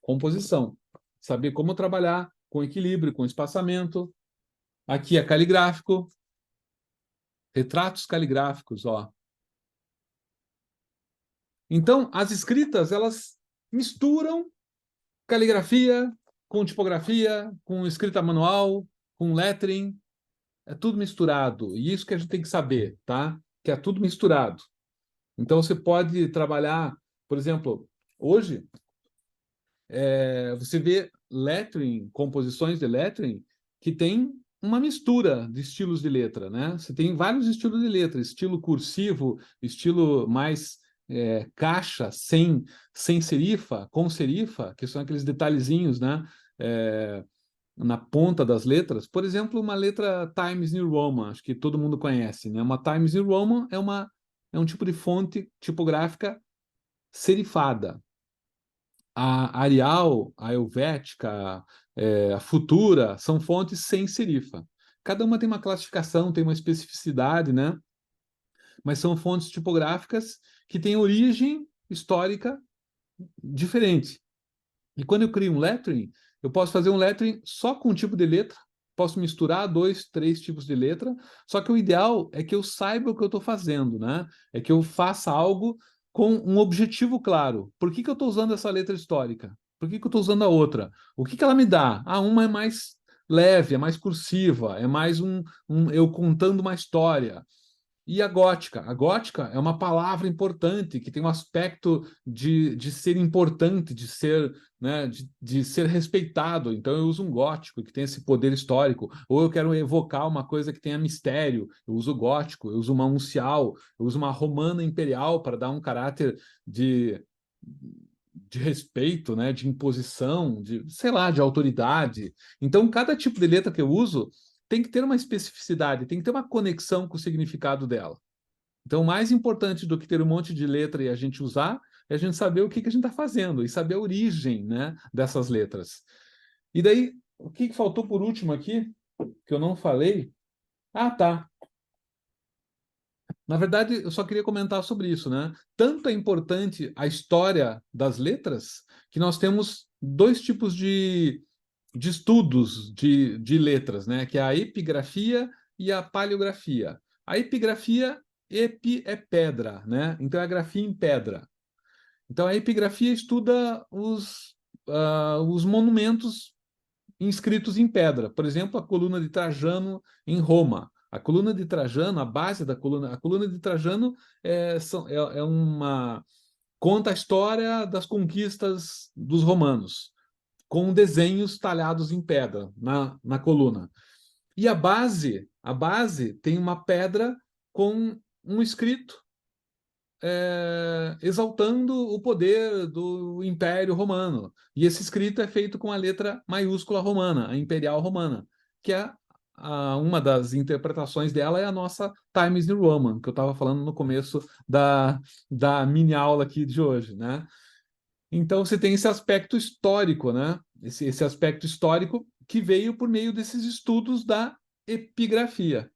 Composição. Saber como trabalhar com equilíbrio, com espaçamento. Aqui é caligráfico. Retratos caligráficos, ó. Então, as escritas, elas misturam caligrafia com tipografia, com escrita manual, com lettering. É tudo misturado. E isso que a gente tem que saber, tá? Que é tudo misturado. Então, você pode trabalhar, por exemplo, hoje, você vê lettering, composições de lettering, que tem uma mistura de estilos de letra, né? Você tem vários estilos de letra, estilo cursivo, estilo mais caixa, sem serifa, com serifa, que são aqueles detalhezinhos, né? Na ponta das letras. Por exemplo, uma letra Times New Roman, acho que todo mundo conhece, né? Uma Times New Roman é um tipo de fonte tipográfica serifada. A Arial, a Helvética, a Futura, são fontes sem serifa. Cada uma tem uma classificação, tem uma especificidade, né? Mas são fontes tipográficas que têm origem histórica diferente. E quando eu crio um lettering, eu posso fazer um lettering só com um tipo de letra, posso misturar 2, 3 tipos de letra, só que o ideal é que eu saiba o que eu estou fazendo, né? É que eu faça algo com um objetivo claro. Por que eu estou usando essa letra histórica? Por que eu estou usando a outra? O que ela me dá? Ah, uma é mais leve, é mais cursiva, é mais eu contando uma história. E a gótica? A gótica é uma palavra importante, que tem um aspecto de ser importante, de ser, né, de ser respeitado. Então eu uso um gótico, que tem esse poder histórico. Ou eu quero evocar uma coisa que tenha mistério, eu uso gótico, eu uso uma uncial, eu uso uma romana imperial para dar um caráter de, de respeito, né, de imposição, de, sei lá, de autoridade. Então cada tipo de letra que eu uso tem que ter uma especificidade, tem que ter uma conexão com o significado dela. Então, mais importante do que ter um monte de letra e a gente usar, é a gente saber o que a gente está fazendo e saber a origem, né, dessas letras. E daí, o que faltou por último aqui, que eu não falei? Ah, tá. Na verdade, eu só queria comentar sobre isso, né? Tanto é importante a história das letras, que nós temos dois tipos de estudos de letras, né? Que é a epigrafia e a paleografia. A epigrafia, epi é pedra, né? Então é a grafia em pedra. Então a epigrafia estuda os monumentos inscritos em pedra. Por exemplo, a coluna de Trajano em Roma. A coluna de Trajano, a base da coluna, a coluna de Trajano é uma conta a história das conquistas dos romanos com desenhos talhados em pedra na coluna. E a base tem uma pedra com um escrito exaltando o poder do Império Romano. E esse escrito é feito com a letra maiúscula romana, a imperial romana, que é uma das interpretações dela é a nossa Times New Roman, que eu estava falando no começo da mini aula aqui de hoje, né? Então você tem esse aspecto histórico, né? Esse aspecto histórico que veio por meio desses estudos da epigrafia.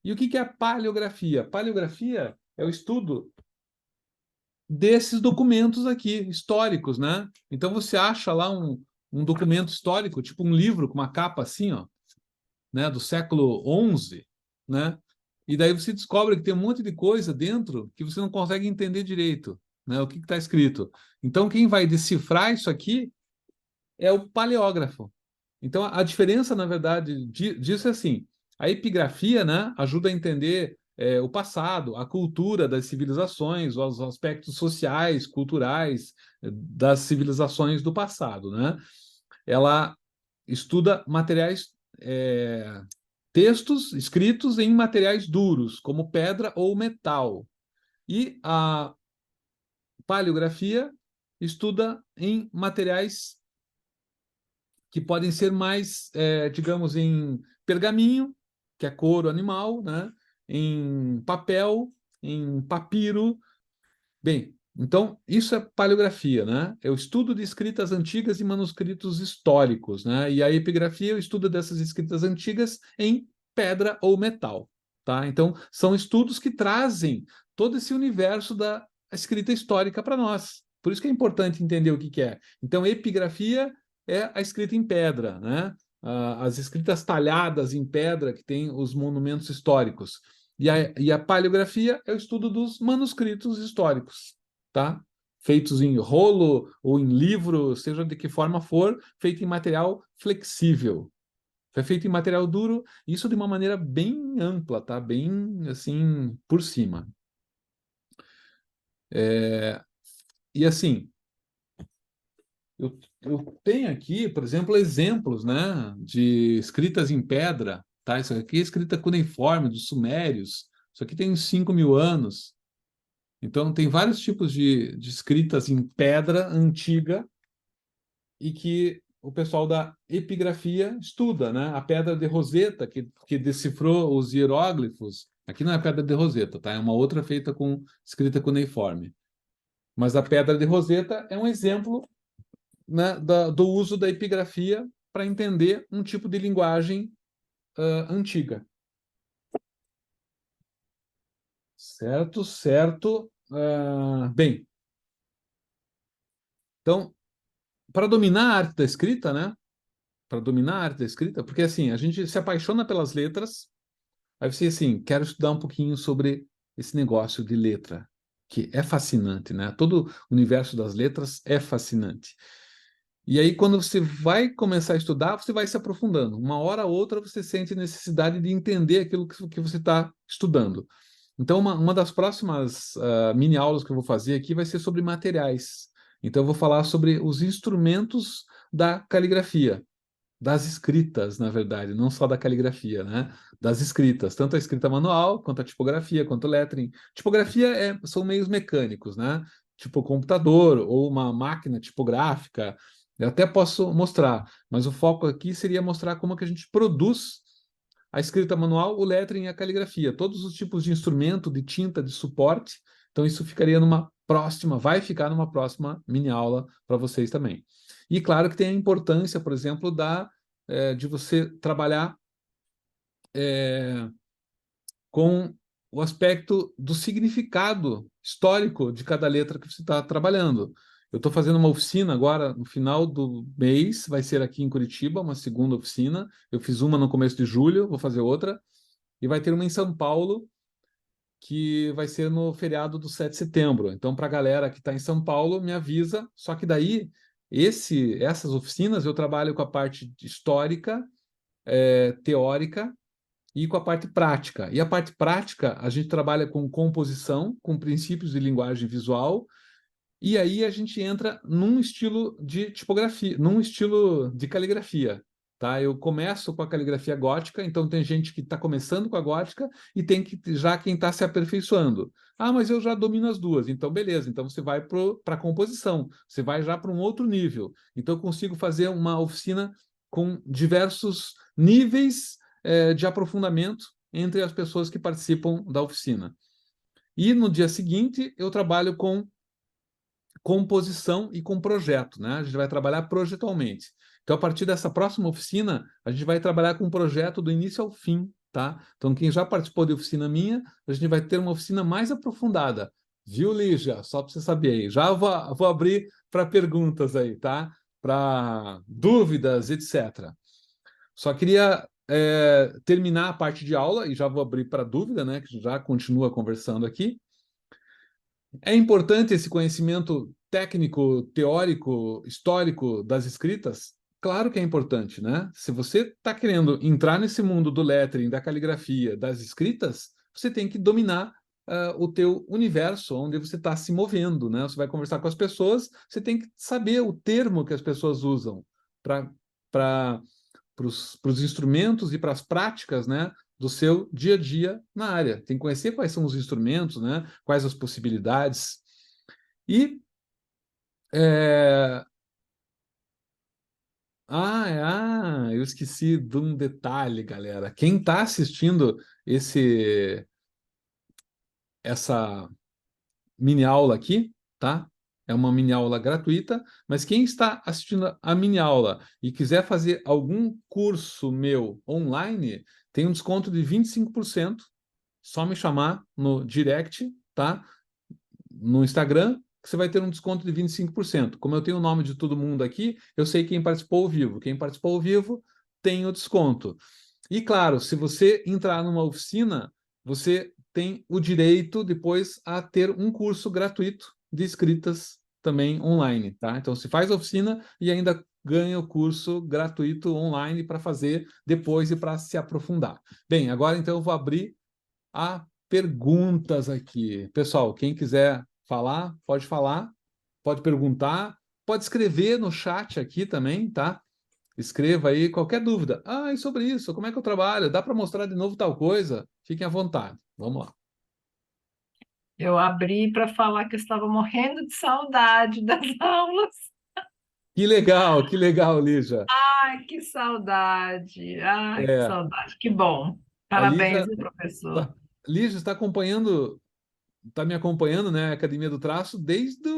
E o que é a paleografia? Paleografia é o estudo desses documentos aqui, históricos, né? Então você acha lá um documento histórico, tipo um livro com uma capa assim, ó, né, do século XI, né? E daí você descobre que tem um monte de coisa dentro que você não consegue entender direito, né? O que está escrito. Então quem vai decifrar isso aqui é o paleógrafo. Então, a diferença, na verdade, disso é assim: a epigrafia, né, ajuda a entender o passado, a cultura das civilizações, os aspectos sociais, culturais das civilizações do passado, né? Ela estuda materiais textos escritos em materiais duros, como pedra ou metal. E a paleografia estuda em materiais que podem ser mais, digamos, em pergaminho, que é couro animal, né? Em papel, em papiro. Bem, então isso é paleografia, né? É o estudo de escritas antigas e manuscritos históricos, né? E a epigrafia é o estudo dessas escritas antigas em pedra ou metal, tá? Então são estudos que trazem todo esse universo da escrita histórica para nós. Por isso que é importante entender o que que é. Então, epigrafia é a escrita em pedra, né? As escritas talhadas em pedra que tem os monumentos históricos. E a paleografia é o estudo dos manuscritos históricos, tá? Feitos em rolo ou em livro, seja de que forma for, feito em material flexível. É feito em material duro, isso de uma maneira bem ampla, tá? Bem, assim, por cima. E assim, eu tenho aqui, por exemplo, exemplos, né, de escritas em pedra, tá? Isso aqui é escrita cuneiforme dos sumérios. Isso aqui tem uns 5.000 anos. Então, tem vários tipos de escritas em pedra antiga e que o pessoal da epigrafia estuda, né? A pedra de Roseta, que decifrou os hieróglifos, aqui não é a pedra de Roseta, tá? É uma outra feita com escrita cuneiforme. Mas a pedra de Roseta é um exemplo, né, do uso da epigrafia para entender um tipo de linguagem antiga. Certo, certo. Bem, então, para dominar a arte da escrita, né? Para dominar a arte da escrita, porque assim, a gente se apaixona pelas letras, aí você assim, quero estudar um pouquinho sobre esse negócio de letra, que é fascinante, né? Todo o universo das letras é fascinante. E aí, quando você vai começar a estudar, você vai se aprofundando. Uma hora ou outra você sente necessidade de entender aquilo que você está estudando. Então, uma das próximas mini aulas que eu vou fazer aqui vai ser sobre materiais. Então, eu vou falar sobre os instrumentos da caligrafia, das escritas, na verdade, não só da caligrafia, né? Das escritas, tanto a escrita manual, quanto a tipografia, quanto o lettering. Tipografia são meios mecânicos, né? Tipo computador ou uma máquina tipográfica. Eu até posso mostrar, mas o foco aqui seria mostrar como que a gente produz a escrita manual, o lettering e a caligrafia, todos os tipos de instrumento, de tinta, de suporte. Então, isso ficaria numa próxima, vai ficar numa próxima mini aula para vocês também. E claro que tem a importância, por exemplo, de você trabalhar com o aspecto do significado histórico de cada letra que você está trabalhando. Eu estou fazendo uma oficina agora, no final do mês, vai ser aqui em Curitiba, uma segunda oficina. Eu fiz uma no começo de julho, vou fazer outra. E vai ter uma em São Paulo, que vai ser no feriado do 7 de setembro. Então, para a galera que está em São Paulo, me avisa. Só que daí, essas oficinas, eu trabalho com a parte histórica, teórica e com a parte prática. E a parte prática, a gente trabalha com composição, com princípios de linguagem visual, e aí a gente entra num estilo de tipografia, num estilo de caligrafia. Tá? Eu começo com a caligrafia gótica, então tem gente que está começando com a gótica e tem já quem está se aperfeiçoando. Ah, mas eu já domino as duas. Então, beleza. Então você vai para a composição, você vai já para um outro nível. Então eu consigo fazer uma oficina com diversos níveis de aprofundamento entre as pessoas que participam da oficina. E no dia seguinte eu trabalho com composição e com projeto, né? A gente vai trabalhar projetualmente. Então, a partir dessa próxima oficina, a gente vai trabalhar com um projeto do início ao fim, tá? Então, quem já participou de oficina minha, a gente vai ter uma oficina mais aprofundada. Viu, Lígia? Só para você saber aí. Já vou abrir para perguntas aí, tá? Para dúvidas, etc. Só queria terminar a parte de aula e já vou abrir para dúvida, né? Que já continua conversando aqui. É importante esse conhecimento técnico, teórico, histórico das escritas? Claro que é importante, né? Se você está querendo entrar nesse mundo do lettering, da caligrafia, das escritas, você tem que dominar o teu universo, onde você está se movendo, né? Você vai conversar com as pessoas, você tem que saber o termo que as pessoas usam para os instrumentos e para as práticas, né, do seu dia a dia na área. Tem que conhecer quais são os instrumentos, né, quais as possibilidades. E eu esqueci de um detalhe, galera. Quem está assistindo essa mini aula aqui, tá? É uma mini aula gratuita, mas quem está assistindo a mini aula e quiser fazer algum curso meu online, tem um desconto de 25%. Só me chamar no direct, tá? No Instagram, que você vai ter um desconto de 25%. Como eu tenho o nome de todo mundo aqui, eu sei quem participou ao vivo. Quem participou ao vivo tem o desconto. E claro, se você entrar numa oficina, você tem o direito depois a ter um curso gratuito de escritas também online, tá? Então, se faz a oficina e ainda ganha o curso gratuito online para fazer depois e para se aprofundar. Bem, agora então eu vou abrir a perguntas aqui. Pessoal, quem quiser falar, pode perguntar, pode escrever no chat aqui também, tá? Escreva aí qualquer dúvida. Ah, e sobre isso, como é que eu trabalho? Dá para mostrar de novo tal coisa? Fiquem à vontade. Vamos lá. Eu abri para falar que eu estava morrendo de saudade das aulas. Que legal, Lígia. Ai, que saudade! Ai, que É, saudade! Que bom! a Parabéns, Lígia viu, professor? tá, Lígia está acompanhando, está me acompanhando, né, a Academia do Traço desde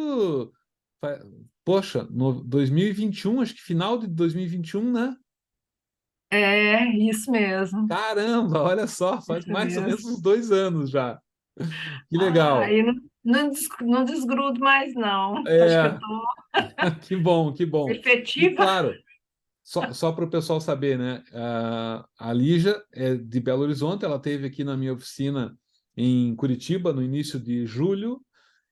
fa- poxa, no 2021, acho que final de 2021, né? É, isso mesmo, Caramba, olha só, faz isso mais ou menos mesmo. uns 2 anos já. Que legal. Ai, não desgrudo mais, não. Acho que eu É, estou que bom, que bom. E efetiva. claro, só para o pessoal saber, né? A Lígia é de Belo Horizonte, ela esteve aqui na minha oficina em Curitiba no início de julho,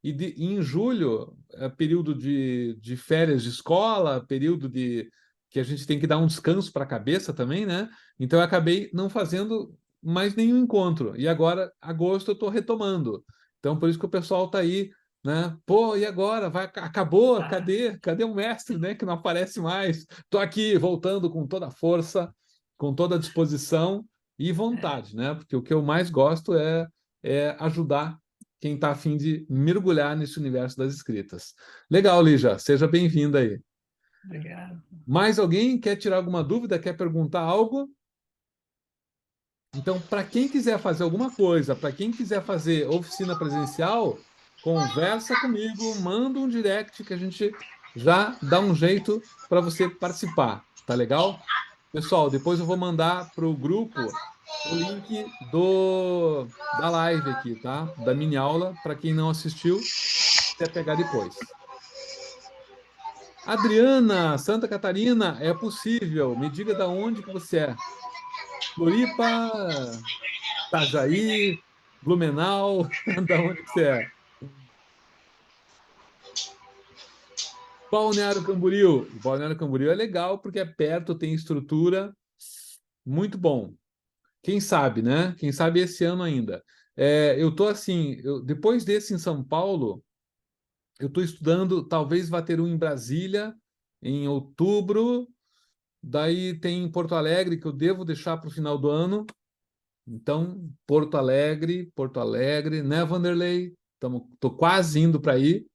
e em julho, é período de férias de escola, período de que a gente tem que dar um descanso para a cabeça também, né? Então eu acabei não fazendo mais nenhum encontro. E agora, agosto, eu estou retomando. Então, por isso que o pessoal está aí, né? Pô, e agora? Acabou? Ah, Cadê o mestre, né? Que não aparece mais. Estou aqui voltando com toda a força, com toda a disposição e vontade, né? Porque o que eu mais gosto é ajudar quem está a fim de mergulhar nesse universo das escritas. Legal, Lígia, seja bem-vinda aí. obrigada. Mais alguém quer tirar alguma dúvida, quer perguntar algo? Então, para quem quiser fazer alguma coisa, para quem quiser fazer oficina presencial, conversa comigo, manda um direct que a gente já dá um jeito para você participar, tá legal? Pessoal, depois eu vou mandar para o grupo o link da live aqui, tá? Da mini aula, para quem não assistiu, quiser pegar depois. Adriana, Santa Catarina, é possível. Me diga da onde que você é. Floripa, Itajaí, Blumenau, da onde que você é? Balneário Camboriú. Balneário Camboriú é legal porque é perto, tem estrutura, muito bom. Quem sabe, né? Quem sabe esse ano ainda. Eu tô assim, depois desse em São Paulo, eu estou estudando, talvez vá ter um em Brasília em outubro. Daí tem Porto Alegre, que eu devo deixar para o final do ano. Então, Porto Alegre, né, Vanderlei? Tô quase indo para aí.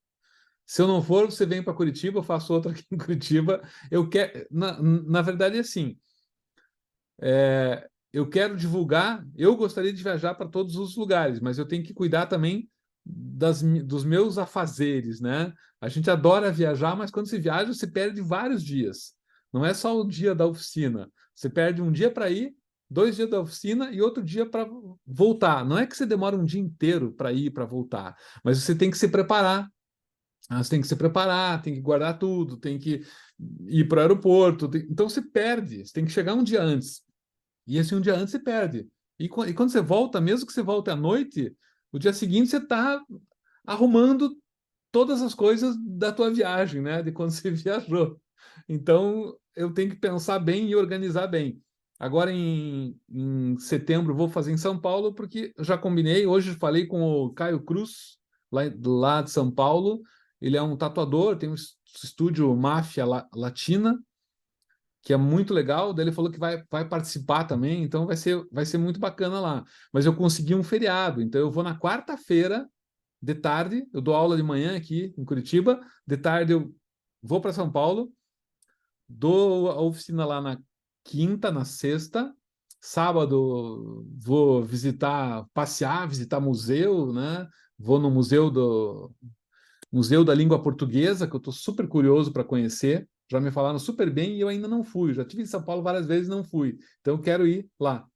Se eu não for, você vem para Curitiba, eu faço outra aqui em Curitiba. Eu quero, na verdade, é assim. Eu quero divulgar. Eu gostaria de viajar para todos os lugares, mas eu tenho que cuidar também dos meus afazeres, né? A gente adora viajar, mas quando se viaja, se perde vários dias. Não é só o dia da oficina. Você perde um dia para ir, 2 dias da oficina e outro dia para voltar. Não é que você demora um dia inteiro para ir, para voltar, mas você tem que se preparar. Você tem que se preparar, tem que guardar tudo, tem que ir para o aeroporto. Então se perde. Você tem que chegar um dia antes. E esse um dia antes você perde. E quando você volta, mesmo que você volte à noite, o dia seguinte você está arrumando todas as coisas da tua viagem, né? De quando você viajou. Então, eu tenho que pensar bem e organizar bem. Agora, em setembro, vou fazer em São Paulo, porque já combinei. Hoje falei com o Caio Cruz, lá de São Paulo. Ele é um tatuador, tem um estúdio Máfia Latina. que é muito legal. Daí ele falou que vai participar também, então vai ser muito bacana lá. Mas eu consegui um feriado, então eu vou na quarta-feira de tarde, eu dou aula de manhã aqui em Curitiba, de tarde eu vou para São Paulo, dou a oficina lá na quinta, na sexta, sábado vou visitar, passear, visitar museu, né? Vou no Museu da Língua Portuguesa, que eu estou super curioso para conhecer. Já me falaram super bem e eu ainda não fui. Já tive em São Paulo várias vezes e não fui. Então eu quero ir lá.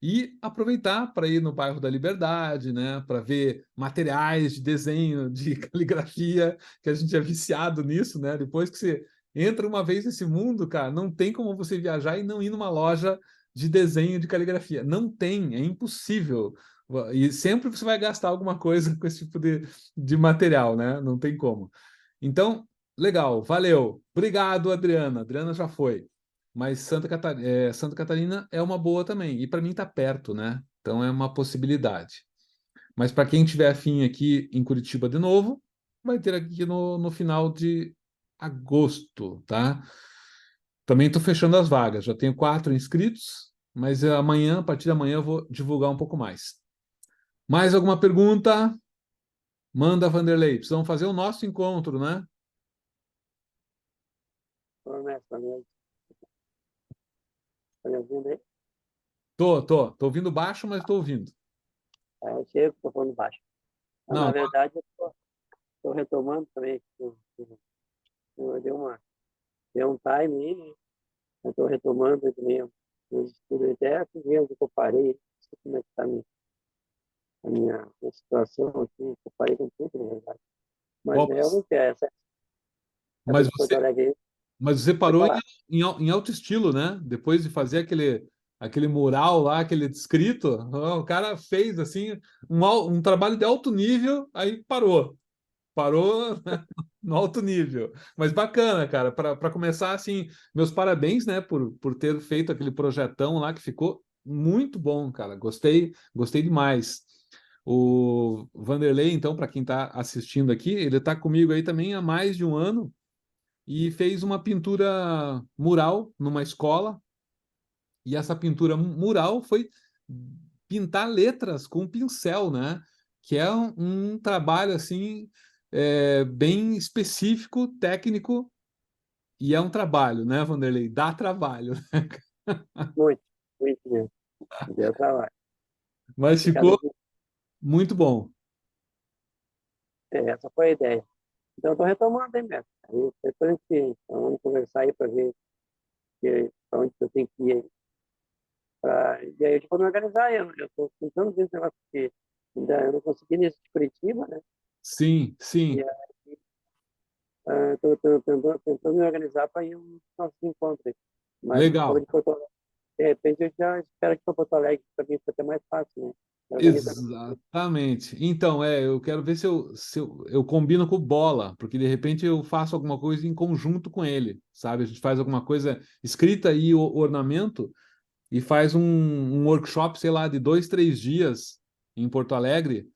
E aproveitar para ir no bairro da Liberdade, né, para ver materiais de desenho, de caligrafia, que a gente é viciado nisso, né? Depois que você entra uma vez nesse mundo, cara, não tem como você viajar e não ir numa loja de desenho de caligrafia. Não tem, é impossível. E sempre você vai gastar alguma coisa com esse tipo de material, né? Não tem como. Então, legal, valeu. Obrigado, Adriana. Adriana já foi. Mas Santa Catarina é uma boa também. E para mim está perto, né? Então é uma possibilidade. Mas para quem tiver afim aqui em Curitiba de novo, vai ter aqui no final de agosto, tá? Também estou fechando as vagas. Já tenho 4 inscritos, mas amanhã, a partir de amanhã, eu vou divulgar um pouco mais. Mais alguma pergunta? Manda, Vanderlei. Precisamos fazer o nosso encontro, né? Ô, mestre, tá me ouvindo aí? Tô ouvindo baixo, mas tô ouvindo. Eu chego, estou falando baixo. Mas, Não, na verdade, eu estou retomando também. Eu dei um time aí, né? Eu estou retomando também os estudos, até vendo que eu parei, não sei como é que está a minha situação aqui, eu parei com tudo, na verdade. Mas ó, é, eu não quero, essa mas de Porto você, Alegre aí, Mas você pode parou falar. em alto estilo, né? Depois de fazer aquele mural lá, aquele descrito, ó, o cara fez assim um trabalho de alto nível, aí parou. Parou, né, no alto nível. Mas bacana, cara. Para começar, assim, meus parabéns, né, por ter feito aquele projetão lá que ficou muito bom, cara. Gostei demais. O Vanderlei, então, para quem está assistindo aqui, ele está comigo aí também há mais de um ano e fez uma pintura mural numa escola. E essa pintura mural foi pintar letras com pincel, né? Que é um trabalho assim bem específico, técnico, e é um trabalho, né, Vanderlei? Dá trabalho. Muito, muito mesmo. Deu trabalho. Mas E cada ficou dia, muito bom. essa foi a ideia. Então, eu estou retomando aí mesmo. Aí, depois então, vamos conversar aí para ver para onde eu tenho que ir. E aí, eu vou me organizar. Eu estou tentando ver esse negócio, porque ainda eu não consegui nesse de Curitiba, né? Sim, E sim. estou tentando me organizar para ir um nosso encontro aí. Mas se for Legal. de Porto Alegre, de repente, eu já espero que for Porto Alegre, para mim fica até mais fácil, né? Organiza. Exatamente. Então, eu quero ver se eu combino com o Bola, porque de repente eu faço alguma coisa em conjunto com ele, sabe? A gente faz alguma coisa escrita e ornamento e faz um workshop, sei lá, de 2, 3 dias em Porto Alegre,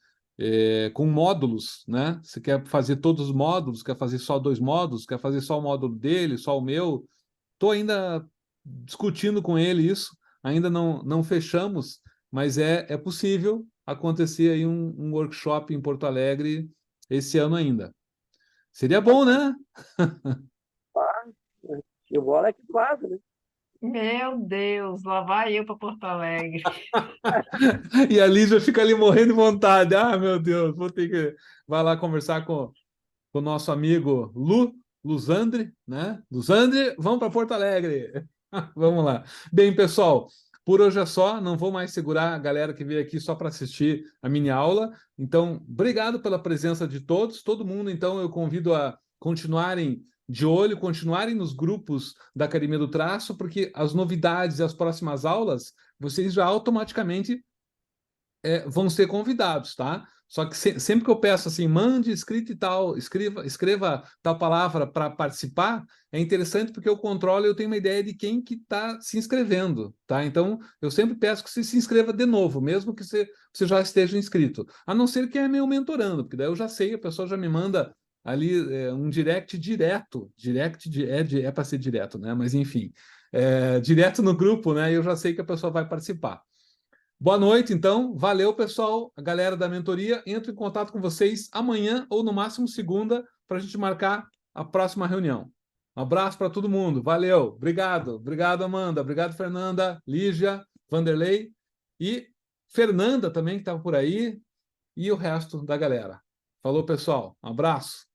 com módulos, né? Você quer fazer todos os módulos, quer fazer só 2 módulos, quer fazer só o módulo dele, só o meu. Estou ainda discutindo com ele isso, ainda não fechamos, mas é possível acontecer aí um workshop em Porto Alegre esse ano ainda. Seria bom, né? E o bola é aqui do lado, né? Meu Deus, lá vai eu para Porto Alegre. E a Lígia fica ali morrendo de vontade. Ah, meu Deus, vou ter que. Vai lá conversar com o nosso amigo Luzandre, né? Luzandre, vamos para Porto Alegre. Vamos lá. Bem, pessoal, por hoje é só. Não vou mais segurar a galera que veio aqui só para assistir a mini aula. Então, obrigado pela presença de todos. Todo mundo, então, eu convido a continuarem de olho, continuarem nos grupos da Academia do Traço, porque as novidades e as próximas aulas, vocês já automaticamente vão ser convidados, tá? Só que sempre que eu peço assim, mande escrito e tal, escreva tal palavra para participar, é interessante porque eu controlo e eu tenho uma ideia de quem que está se inscrevendo, tá? Então, eu sempre peço que você se inscreva de novo, mesmo que você já esteja inscrito. A não ser que é meu mentorando, porque daí eu já sei, a pessoa já me manda ali um direct direto. É para ser direto, né? Mas enfim, direto no grupo, né? Eu já sei que a pessoa vai participar. Boa noite, então. Valeu, pessoal. A galera da mentoria. Entro em contato com vocês amanhã ou no máximo segunda para a gente marcar a próxima reunião. Um abraço para todo mundo. Valeu. Obrigado. Obrigado, Amanda. Obrigado, Fernanda, Lígia, Vanderlei e Fernanda também, que estava por aí, e o resto da galera. Falou, pessoal. Um abraço.